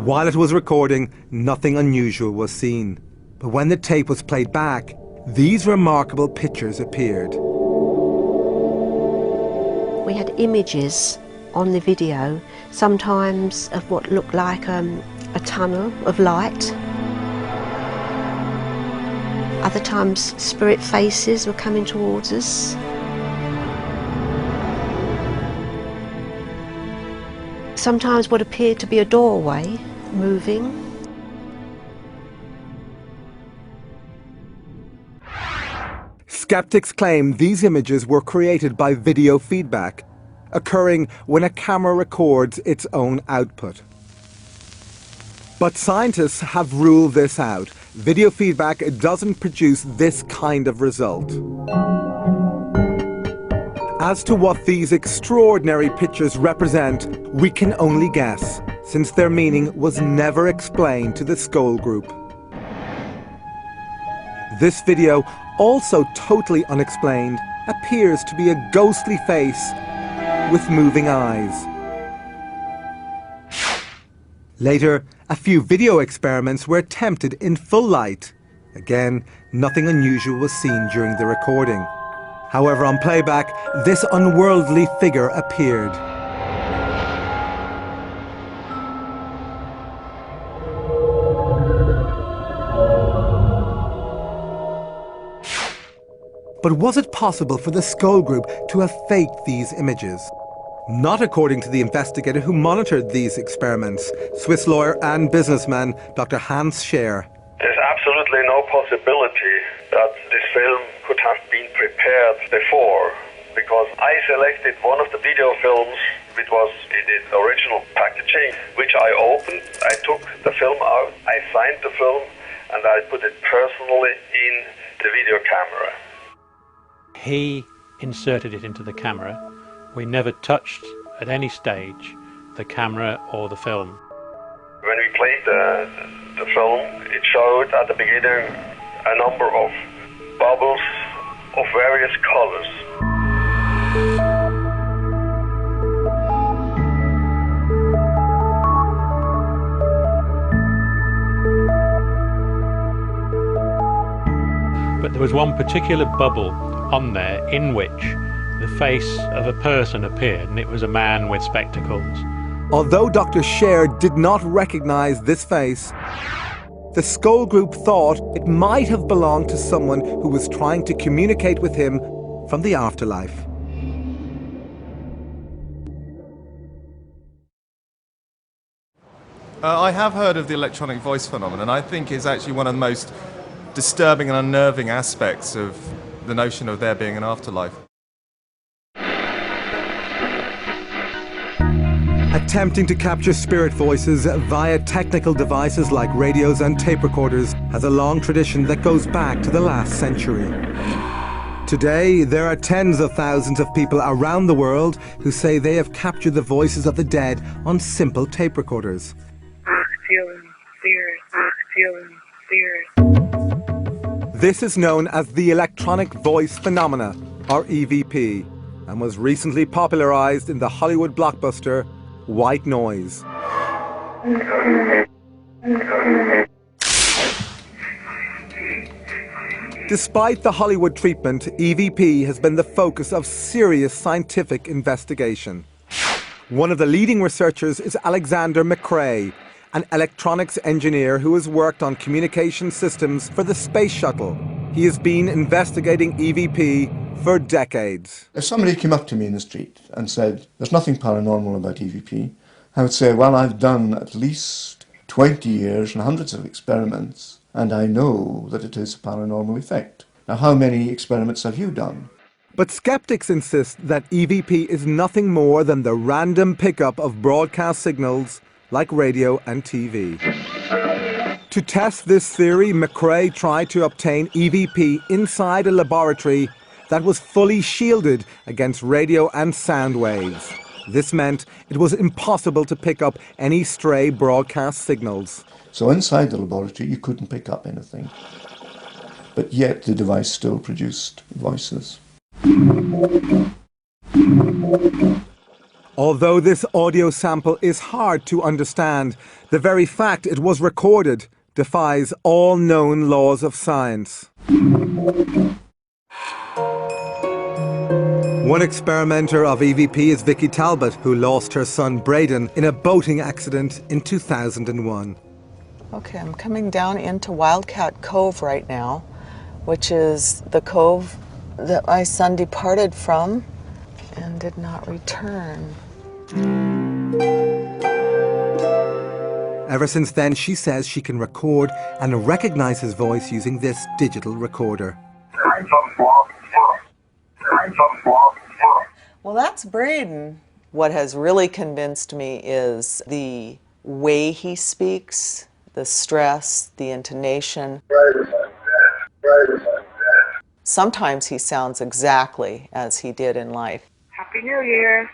While it was recording, nothing unusual was seen. But when the tape was played back, these remarkable pictures appeared. We had images on the video, sometimes of what looked like a tunnel of light. Other times spirit faces were coming towards us. Sometimes what appeared to be a doorway moving. Skeptics claim these images were created by video feedback, occurring when a camera records its own output. But scientists have ruled this out. Video feedback doesn't produce this kind of result. As to what these extraordinary pictures represent, we can only guess, since their meaning was never explained to the Scole group. This video, also totally unexplained, appears to be a ghostly face with moving eyes. Later, a few video experiments were attempted in full light. Again, nothing unusual was seen during the recording. However, on playback, this unworldly figure appeared. But was it possible for the Scole group to have faked these images? Not according to the investigator who monitored these experiments, Swiss lawyer and businessman Dr. Hans Scher. There's absolutely absolutely no possibility that this film could have been prepared before, because I selected one of the video films which was in its original packaging, which I opened, I took the film out, I signed the film, and I put it personally in the video camera. He inserted it into the camera. We never touched at any stage the camera or the film. When we played the film, it showed at the beginning a number of bubbles of various colors. But there was one particular bubble on there in which the face of a person appeared, and it was a man with spectacles. Although Dr. Scher did not recognize this face, the Scole group thought it might have belonged to someone who was trying to communicate with him from the afterlife. I have heard of the electronic voice phenomenon. I think it's actually one of the most disturbing and unnerving aspects of the notion of there being an afterlife. Attempting to capture spirit voices via technical devices like radios and tape recorders has a long tradition that goes back to the last century. Today, there are tens of thousands of people around the world who say they have captured the voices of the dead on simple tape recorders. This is known as the electronic voice phenomena, or EVP, and was recently popularized in the Hollywood blockbuster White Noise. Despite the Hollywood treatment, EVP has been the focus of serious scientific investigation. One of the leading researchers is Alexander McRae, an electronics engineer who has worked on communication systems for the space shuttle. He has been investigating EVP for decades. If somebody came up to me in the street and said, there's nothing paranormal about EVP, I would say, well, I've done at least 20 years and hundreds of experiments, and I know that it is a paranormal effect. Now, how many experiments have you done? But skeptics insist that EVP is nothing more than the random pickup of broadcast signals like radio and TV. To test this theory, McRae tried to obtain EVP inside a laboratory that was fully shielded against radio and sound waves. This meant it was impossible to pick up any stray broadcast signals. So inside the laboratory you couldn't pick up anything, but yet the device still produced voices. Although this audio sample is hard to understand, the very fact it was recorded defies all known laws of science. One experimenter of EVP is Vicky Talbot, who lost her son Braden in a boating accident in 2001. Okay, I'm coming down into Wildcat Cove right now, which is the cove that my son departed from and did not return. Ever since then, she says she can record and recognize his voice using this digital recorder. Well, that's Braden. What has really convinced me is the way he speaks, the stress, the intonation. Sometimes he sounds exactly as he did in life. Happy New Year.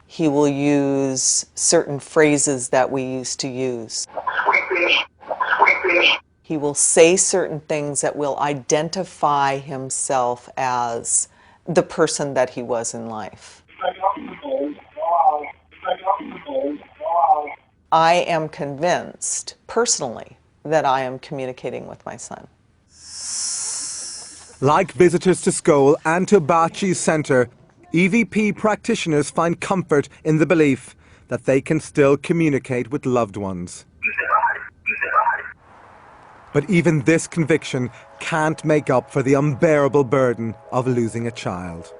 He will use certain phrases that we used to use. He will say certain things that will identify himself as the person that he was in life. I am convinced, personally, that I am communicating with my son. Like visitors to Scole and to Bachi's centre, EVP practitioners find comfort in the belief that they can still communicate with loved ones. But even this conviction can't make up for the unbearable burden of losing a child.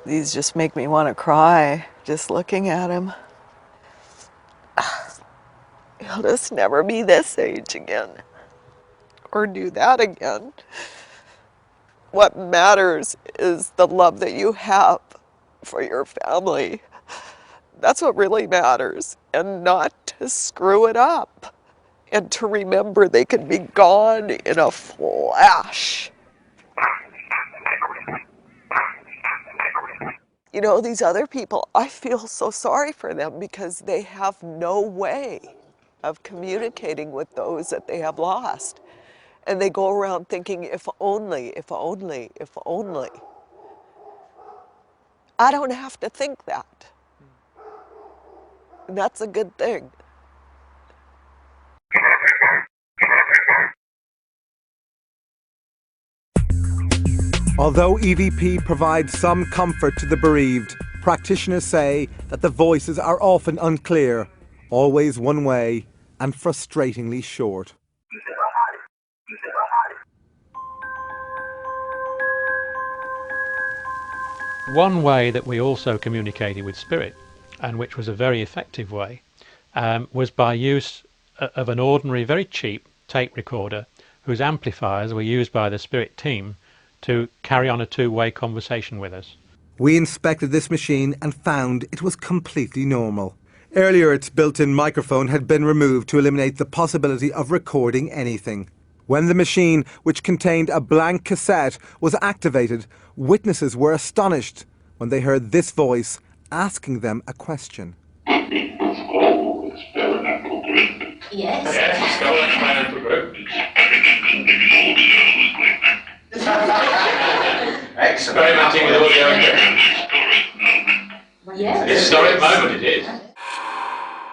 These just make me want to cry, just looking at him. He'll just never be this age again or do that again. What matters is the love that you have for your family. That's what really matters, and not to screw it up, and to remember they can be gone in a flash. You know, these other people, I feel so sorry for them because they have no way of communicating with those that they have lost. And they go around thinking, if only, if only, if only. I don't have to think that. And that's a good thing. Although EVP provides some comfort to the bereaved, practitioners say that the voices are often unclear, always one way, and frustratingly short. One way that we also communicated with spirit, and which was a very effective way, was by use of an ordinary, very cheap tape recorder whose amplifiers were used by the spirit team to carry on a two-way conversation with us. We inspected this machine and found it was completely normal. Earlier, its built-in microphone had been removed to eliminate the possibility of recording anything. When the machine, which contained a blank cassette, was activated, witnesses were astonished when they heard this voice asking them a question. Yes, Scole experimental group. Experimenting with audio equipment. Yes. Historic moment it is.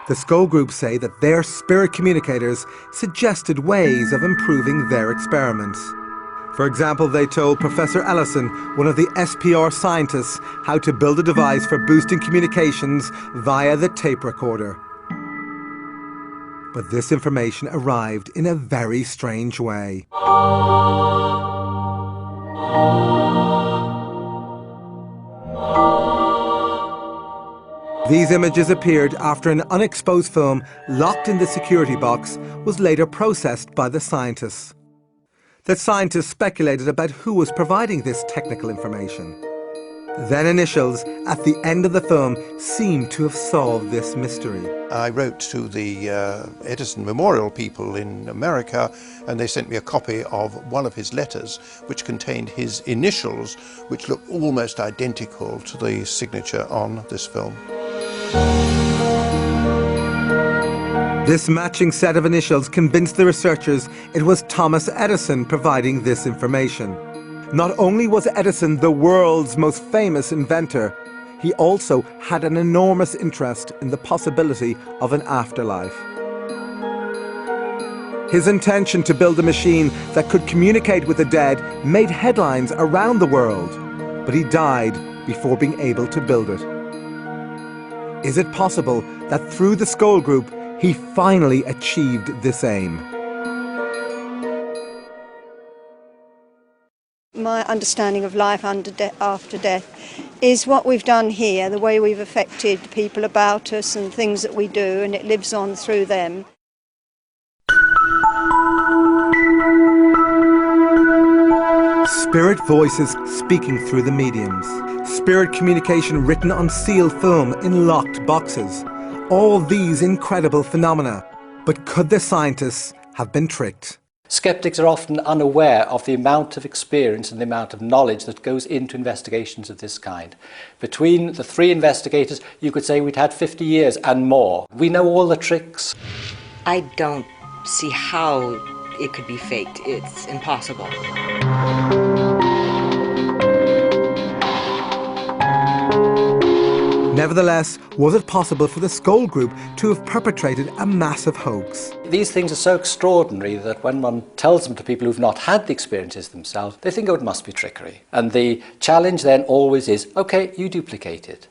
The Scole group say that their spirit communicators suggested ways of improving their experiments. For example, they told Professor Ellison, one of the SPR scientists, how to build a device for boosting communications via the tape recorder. But this information arrived in a very strange way. These images appeared after an unexposed film locked in the security box was later processed by the scientists. The scientists speculated about who was providing this technical information. Then initials at the end of the film seemed to have solved this mystery. I wrote to the Edison Memorial people in America, and they sent me a copy of one of his letters which contained his initials, which looked almost identical to the signature on this film. This matching set of initials convinced the researchers it was Thomas Edison providing this information. Not only was Edison the world's most famous inventor, he also had an enormous interest in the possibility of an afterlife. His intention to build a machine that could communicate with the dead made headlines around the world, but he died before being able to build it. Is it possible that through the Scole Group, he finally achieved this aim? My understanding of life after death is what we've done here, the way we've affected people about us and things that we do, and it lives on through them. Spirit voices speaking through the mediums. Spirit communication written on sealed film in locked boxes. All these incredible phenomena. But could the scientists have been tricked? Skeptics are often unaware of the amount of experience and the amount of knowledge that goes into investigations of this kind. Between the three investigators, you could say we'd had 50 years and more. We know all the tricks. I don't see how it could be faked. It's impossible. Nevertheless, was it possible for the Scole Group to have perpetrated a massive hoax? These things are so extraordinary that when one tells them to people who've not had the experiences themselves, they think, oh, it must be trickery. And the challenge then always is, okay, you duplicate it.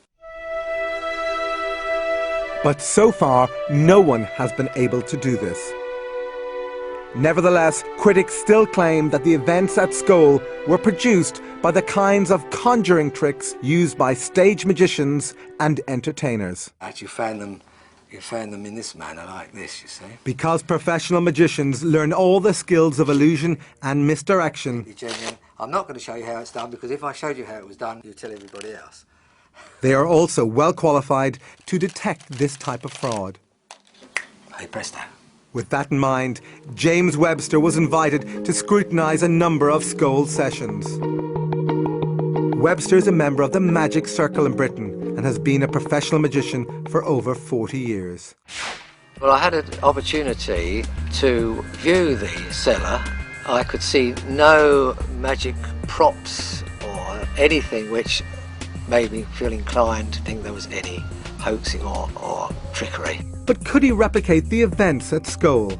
But so far, no one has been able to do this. Nevertheless, critics still claim that the events at Scole were produced by the kinds of conjuring tricks used by stage magicians and entertainers. You find them You found them in this manner, like this, you see. Because professional magicians learn all the skills of illusion and misdirection, Be genuine. I'm not going to show you how it's done, because if I showed you how it was done, you'd tell everybody else. they are also well qualified to detect this type of fraud. Hey, presto. With that in mind, James Webster was invited to scrutinise a number of Scole sessions. Webster is a member of the Magic Circle in Britain and has been a professional magician for over 40 years. Well, I had an opportunity to view the cellar. I could see no magic props or anything which made me feel inclined to think there was any hoaxing or trickery. But could he replicate the events at Scole?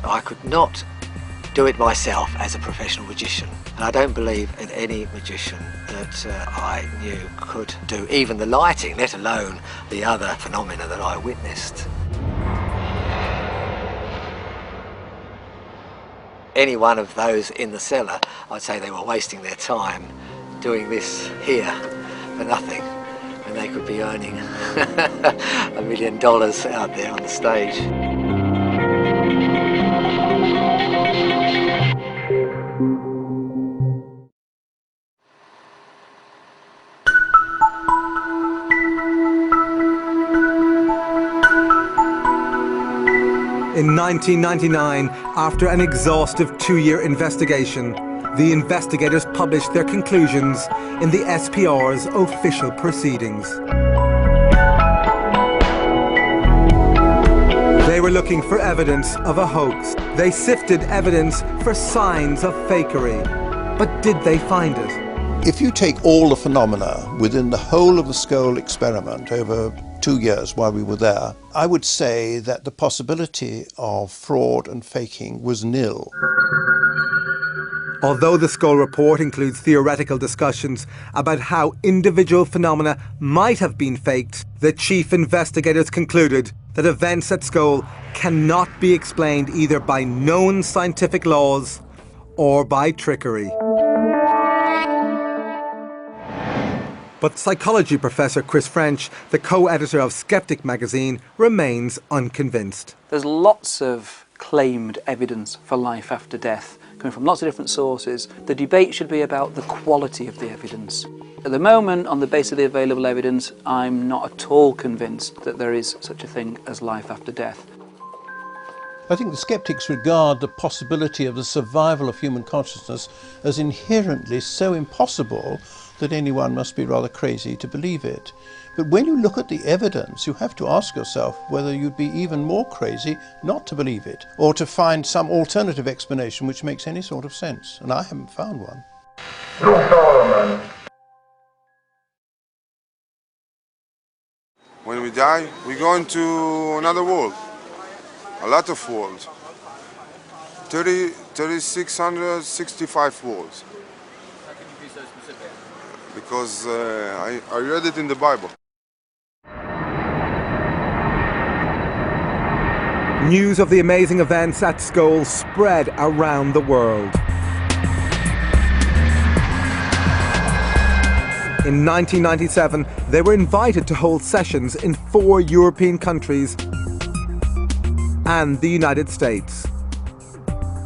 I could not do it myself as a professional magician. And I don't believe in any magician that I knew could do even the lighting, let alone the other phenomena that I witnessed. Any one of those in the cellar, I'd say they were wasting their time doing this here for nothing, when they could be earning $1 million out there on the stage. In 1999, after an exhaustive 2-year investigation, the investigators published their conclusions in the SPR's official proceedings. They were looking for evidence of a hoax. They sifted evidence for signs of fakery. But did they find it? If you take all the phenomena within the whole of the Scole experiment over 2 years while we were there, I would say that the possibility of fraud and faking was nil. Although the Scole report includes theoretical discussions about how individual phenomena might have been faked, the chief investigators concluded that events at Scole cannot be explained either by known scientific laws or by trickery. But psychology professor Chris French, the co-editor of Skeptic magazine, remains unconvinced. There's lots of claimed evidence for life after death coming from lots of different sources. The debate should be about the quality of the evidence. At the moment, on the basis of the available evidence, I'm not at all convinced that there is such a thing as life after death. I think the skeptics regard the possibility of the survival of human consciousness as inherently so impossible that anyone must be rather crazy to believe it. But when you look at the evidence, you have to ask yourself whether you'd be even more crazy not to believe it, or to find some alternative explanation which makes any sort of sense. And I haven't found one. When we die, we go into another world. A lot of worlds. 3,665 worlds. How can you be so specific? Because I read it in the Bible. News of the amazing events at Scole spread around the world. In 1997, they were invited to hold sessions in 4 European countries and the United States.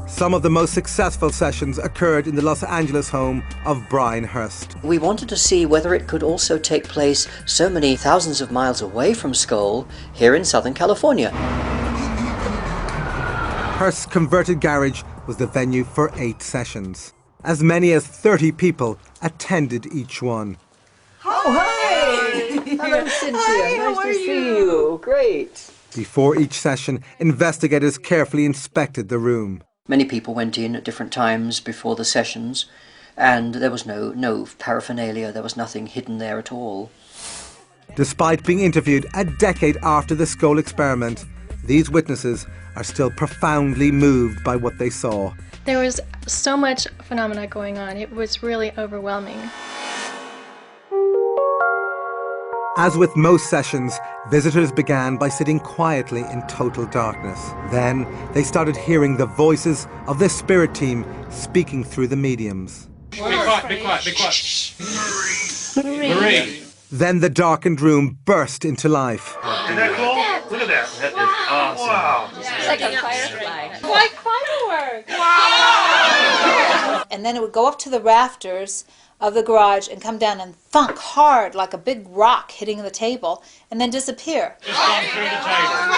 Some of the most successful sessions occurred in the Los Angeles home of Brian Hurst. We wanted to see whether it could also take place so many thousands of miles away from Scole, here in Southern California. Hurst's converted garage was the venue for 8 sessions. As many as 30 people attended each one. Oh, hi! Hello, Cynthia. Hi, nice how to are see you? you. Great. Before each session, investigators carefully inspected the room. Many people went in at different times before the sessions, and there was no paraphernalia. There was nothing hidden there at all. Despite being interviewed a decade after the Scole experiment, these witnesses are still profoundly moved by what they saw. There was so much phenomena going on. It was really overwhelming. As with most sessions, visitors began by sitting quietly in total darkness. Then they started hearing the voices of the spirit team speaking through the mediums. Be quiet, be quiet, be quiet. Marie. Then the darkened room burst into life. Is that cool? Look at that. That is awesome. Wow. It's like a firefly. Like fireworks! And then it would go up to the rafters of the garage and come down and thunk hard like a big rock hitting the table and then disappear. Just gone through the table.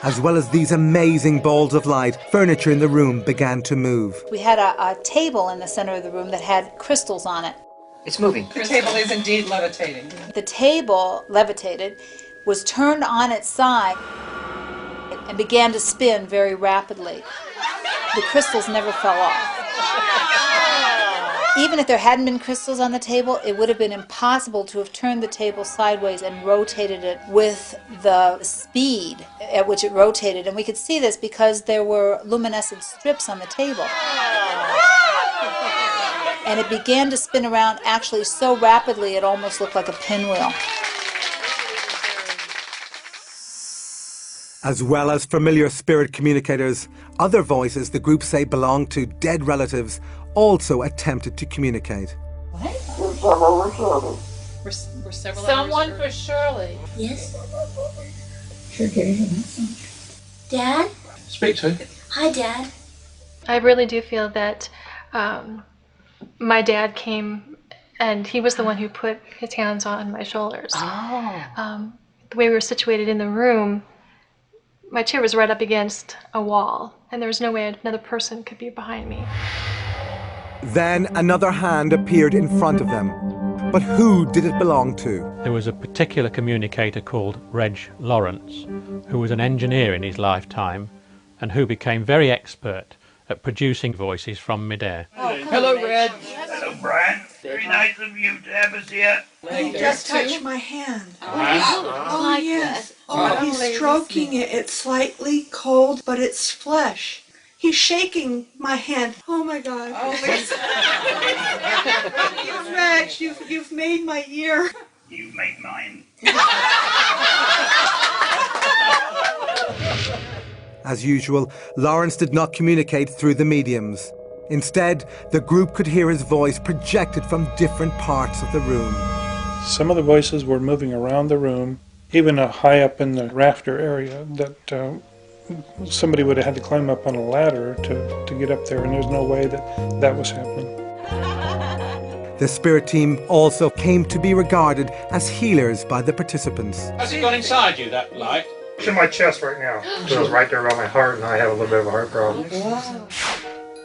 As well as these amazing balls of light, furniture in the room began to move. We had a table in the center of the room that had crystals on it. It's moving. The table is indeed levitating. The table levitated, was turned on its side, and began to spin very rapidly. The crystals never fell off. Even if there hadn't been crystals on the table, it would have been impossible to have turned the table sideways and rotated it with the speed at which it rotated. And we could see this because there were luminescent strips on the table. And it began to spin around actually so rapidly it almost looked like a pinwheel. As well as familiar spirit communicators, other voices the group say belong to dead relatives also attempted to communicate. We're several Someone hours for Shirley. Yes? Sure, Gary, Dad? Speak to. Hi, Dad. I really do feel that my dad came and he was the one who put his hands on my shoulders. The way we were situated in the room, my chair was right up against a wall, and there was no way another person could be behind me. Then another hand appeared in front of them. But who did it belong to? There was a particular communicator called Reg Lawrence, who was an engineer in his lifetime and who became very expert at producing voices from midair. Hello, Red. Hello, Brian. Very nice of you to have us here. He just touched my hand. Oh, yes. Oh, he's stroking it. It's slightly cold, but it's flesh. He's shaking my hand. Oh my God. Rex, you've made my year. You've made mine. As usual, Lawrence did not communicate through the mediums. Instead, the group could hear his voice projected from different parts of the room. Some of the voices were moving around the room, even high up in the rafter area, that somebody would have had to climb up on a ladder to get up there, and there's no way that was happening. The spirit team also came to be regarded as healers by the participants. Has it gone inside you, that light? It's in my chest right now. So it's right there around my heart, and I have a little bit of a heart problem.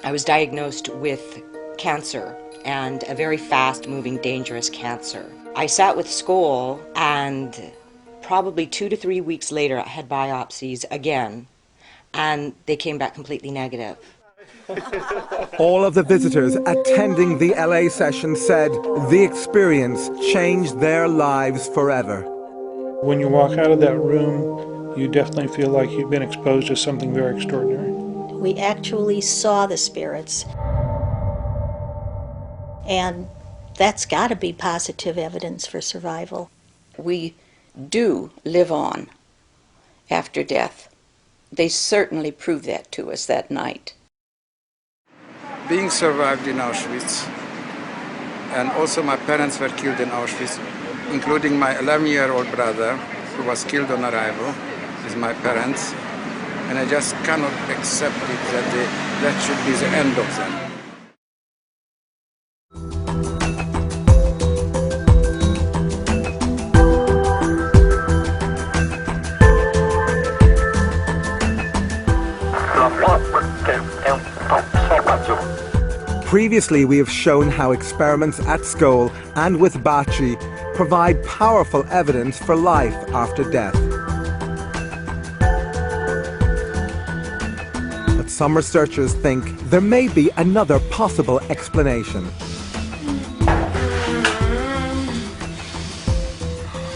I was diagnosed with cancer, and a very fast-moving, dangerous cancer. I sat with Scole, and probably 2 to 3 weeks later, I had biopsies again, and they came back completely negative. All of the visitors attending the LA session said the experience changed their lives forever. When you walk out of that room, you definitely feel like you've been exposed to something very extraordinary. We actually saw the spirits. And that's got to be positive evidence for survival. We do live on after death. They certainly proved that to us that night. Being survived in Auschwitz, and also my parents were killed in Auschwitz, including my 11-year-old brother, who was killed on arrival with my parents, and I just cannot accept it that that should be the end of them. Previously, we have shown how experiments at Scole and with Bachi provide powerful evidence for life after death. But some researchers think there may be another possible explanation.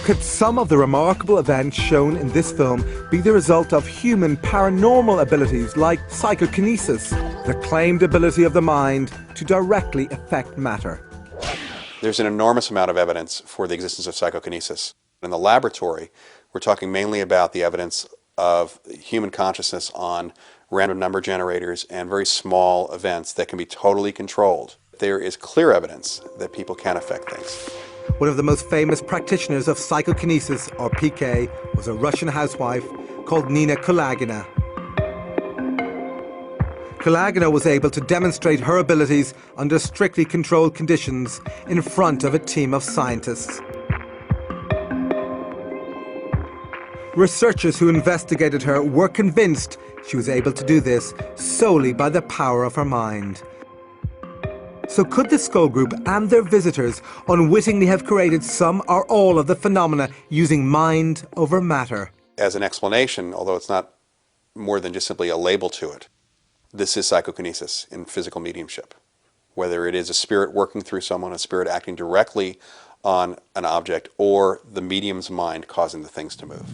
Could some of the remarkable events shown in this film be the result of human paranormal abilities like psychokinesis, the claimed ability of the mind to directly affect matter? There's an enormous amount of evidence for the existence of psychokinesis. In the laboratory, we're talking mainly about the evidence of human consciousness on random number generators and very small events that can be totally controlled. There is clear evidence that people can affect things. One of the most famous practitioners of psychokinesis, or PK, was a Russian housewife called Nina Kulagina. Kulagina was able to demonstrate her abilities under strictly controlled conditions in front of a team of scientists. Researchers who investigated her were convinced she was able to do this solely by the power of her mind. So could the Scole group and their visitors unwittingly have created some or all of the phenomena using mind over matter? As an explanation, although it's not more than just simply a label to it, this is psychokinesis in physical mediumship. Whether it is a spirit working through someone, a spirit acting directly on an object, or the medium's mind causing the things to move.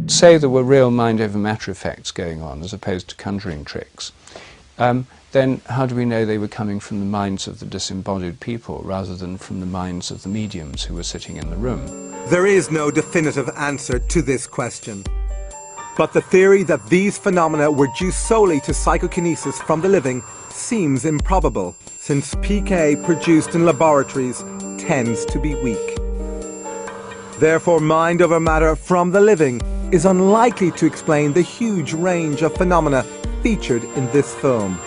Say there were real mind over matter effects going on as opposed to conjuring tricks, then how do we know they were coming from the minds of the disembodied people rather than from the minds of the mediums who were sitting in the room? There is no definitive answer to this question. But the theory that these phenomena were due solely to psychokinesis from the living seems improbable, since PK produced in laboratories tends to be weak. Therefore, mind over matter from the living is unlikely to explain the huge range of phenomena featured in this film.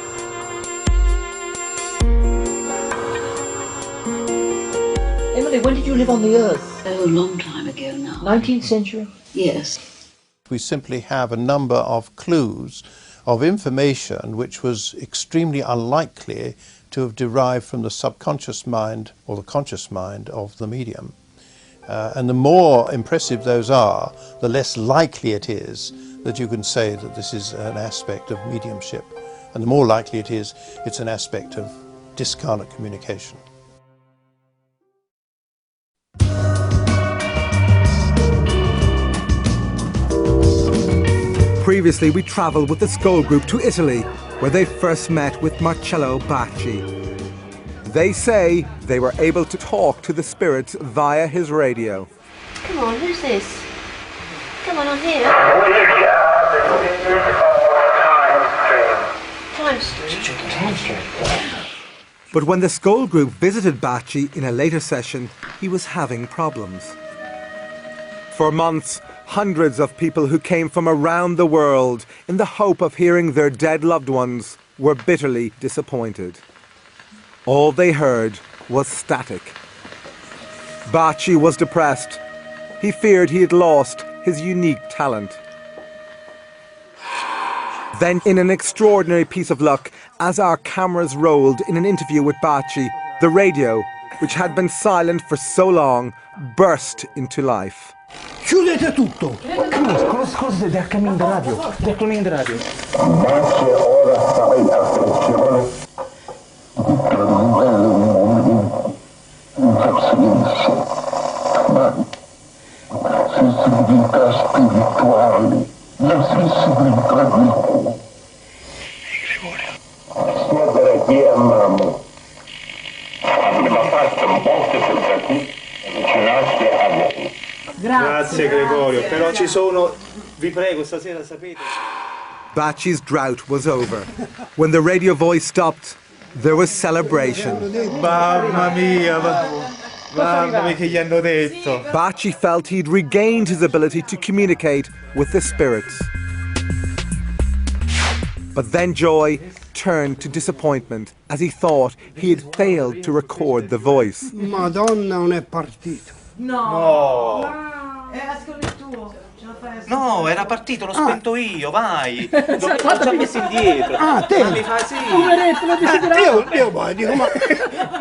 Emily, when did you live on the Earth? Oh, a long time ago now. 19th century? Yes. We simply have a number of clues of information which was extremely unlikely to have derived from the subconscious mind or the conscious mind of the medium. And the more impressive those are, the less likely it is that you can say that this is an aspect of mediumship. And the more likely it is, it's an aspect of discarnate communication. Previously, we travelled with the Scole group to Italy, where they first met with Marcello Bacci. They say they were able to talk to the spirits via his radio. Come on, who's this? Come on here. Time stream. But when the Scole group visited Bacci in a later session, he was having problems. For months, hundreds of people who came from around the world in the hope of hearing their dead loved ones were bitterly disappointed. All they heard was static. Bacci was depressed. He feared he had lost his unique talent. Then, in an extraordinary piece of luck, as our cameras rolled in an interview with Bacci, the radio, which had been silent for so long, burst into life. Chiudete tutto! Cosa del cammin da radio? Del cammin da radio. sensibilità spirituali, la sensibilità di siete qui amiamo. Abbiamo fatto molte tentativi e vicinanze a voi. Grazie Gregorio, però ci sono, vi prego, stasera sapete. Bacci's drought was over. When the radio voice stopped, there was celebration. Mamma mia, mamma mia che gli hanno detto. Bacci felt he'd regained his ability to communicate with the spirits. But then joy turned to disappointment as he thought he had failed to record the voice. Madonna non è partito. No. Era solo il tuo. No, era partito, l'ho spento io, vai! L'ho già messo indietro. Ah, te? Ma mi fa sì! Poveretto, lo desiderato! Io poi dico, ma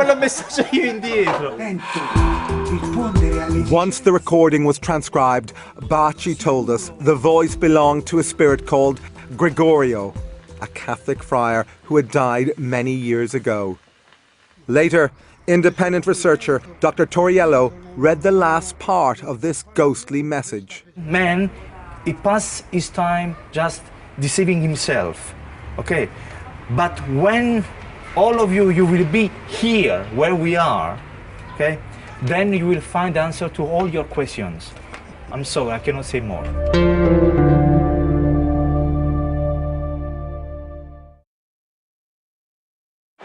l'ho messo già io indietro. Once the recording was transcribed, Bacci told us the voice belonged to a spirit called Gregorio, a Catholic friar who had died many years ago. Later, independent researcher Dr. Toriello read the last part of this ghostly message. Man, he passed his time just deceiving himself, okay? But when all of you will be here, where we are, okay? Then you will find the answer to all your questions. I'm sorry, I cannot say more.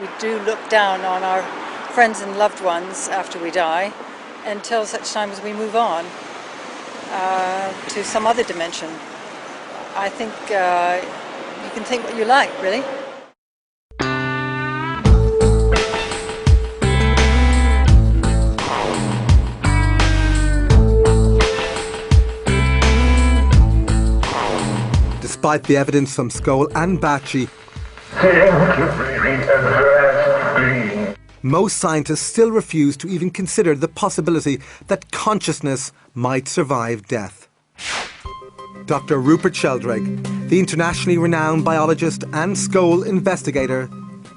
We do look down on our friends and loved ones after we die, until such time as we move on to some other dimension. I think you can think what you like, really. Despite the evidence from Scole and Bacci, most scientists still refuse to even consider the possibility that consciousness might survive death. Dr. Rupert Sheldrake, the internationally renowned biologist and Scole investigator,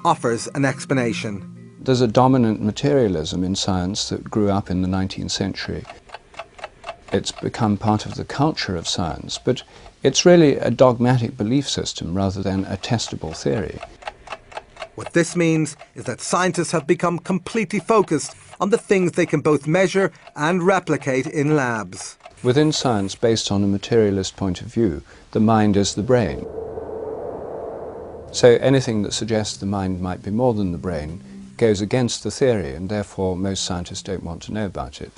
offers an explanation. There's a dominant materialism in science that grew up in the 19th century. It's become part of the culture of science, but it's really a dogmatic belief system rather than a testable theory. What this means is that scientists have become completely focused on the things they can both measure and replicate in labs. Within science, based on a materialist point of view, the mind is the brain. So anything that suggests the mind might be more than the brain goes against the theory, and therefore most scientists don't want to know about it.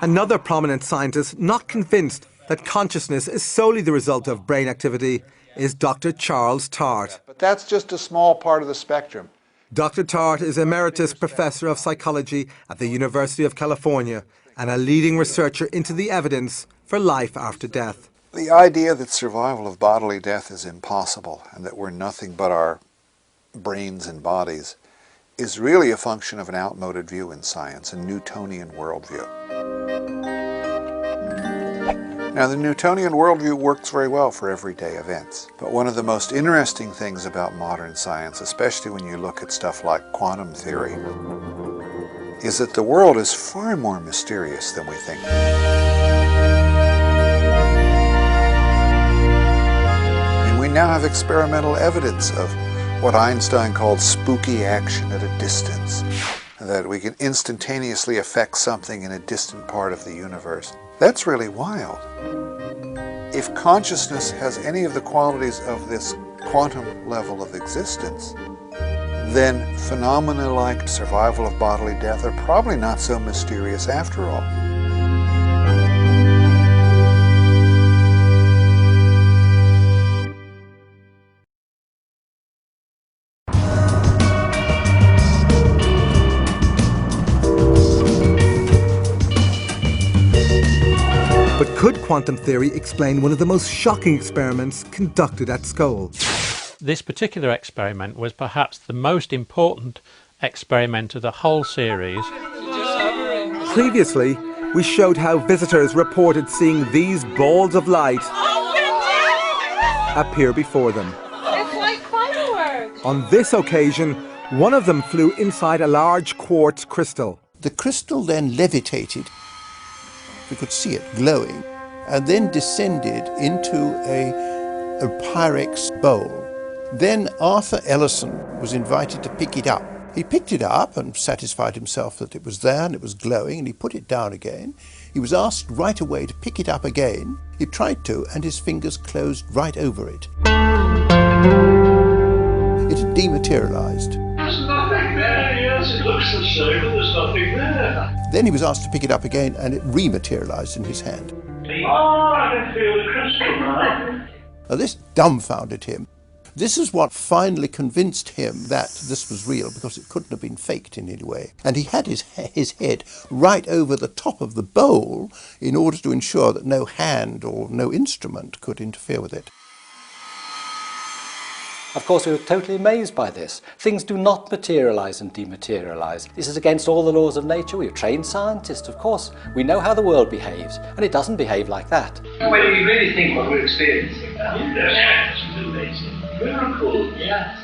Another prominent scientist not convinced that consciousness is solely the result of brain activity is Dr. Charles Tart. But that's just a small part of the spectrum. Dr. Tart is Emeritus Professor of Psychology at the University of California and a leading researcher into the evidence for life after death. The idea that survival of bodily death is impossible and that we're nothing but our brains and bodies is really a function of an outmoded view in science, a Newtonian worldview. Now, the Newtonian worldview works very well for everyday events, but one of the most interesting things about modern science, especially when you look at stuff like quantum theory, is that the world is far more mysterious than we think. And we now have experimental evidence of what Einstein called spooky action at a distance, that we can instantaneously affect something in a distant part of the universe. That's really wild. If consciousness has any of the qualities of this quantum level of existence, then phenomena like survival of bodily death are probably not so mysterious after all. But could quantum theory explain one of the most shocking experiments conducted at Scole? This particular experiment was perhaps the most important experiment of the whole series. Previously, we showed how visitors reported seeing these balls of light appear before them. It's like fireworks! On this occasion, one of them flew inside a large quartz crystal. The crystal then levitated. We could see it glowing, and then descended into a Pyrex bowl. Then Arthur Ellison was invited to pick it up. He picked it up and satisfied himself that it was there and it was glowing, and he put it down again. He was asked right away to pick it up again. He tried to, and his fingers closed right over it. It had dematerialized. There's nothing there, yes, it looks the same, but there's nothing there. Then he was asked to pick it up again, and it rematerialized in his hand. Oh, I can feel the crystal now. Now this dumbfounded him. This is what finally convinced him that this was real, because it couldn't have been faked in any way. And he had his head right over the top of the bowl in order to ensure that no hand or no instrument could interfere with it. Of course, we were totally amazed by this. Things do not materialize and dematerialize. This is against all the laws of nature. We are trained scientists, of course. We know how the world behaves, and it doesn't behave like that. Well, you really think what we're experiencing now? Yes, it's amazing. Miracle, yes.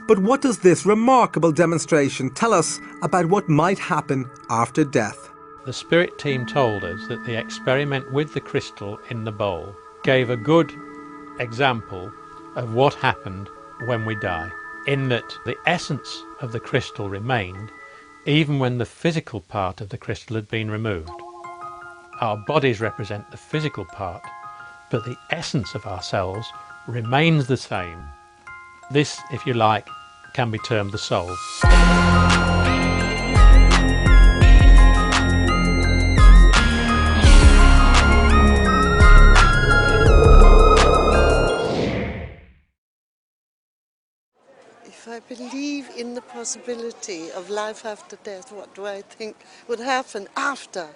But what does this remarkable demonstration tell us about what might happen after death? The spirit team told us that the experiment with the crystal in the bowl gave a good example of what happened when we die, in that the essence of the crystal remained even when the physical part of the crystal had been removed. Our bodies represent the physical part, but the essence of ourselves remains the same. This, if you like, can be termed the soul. I believe in the possibility of life after death? What do I think would happen after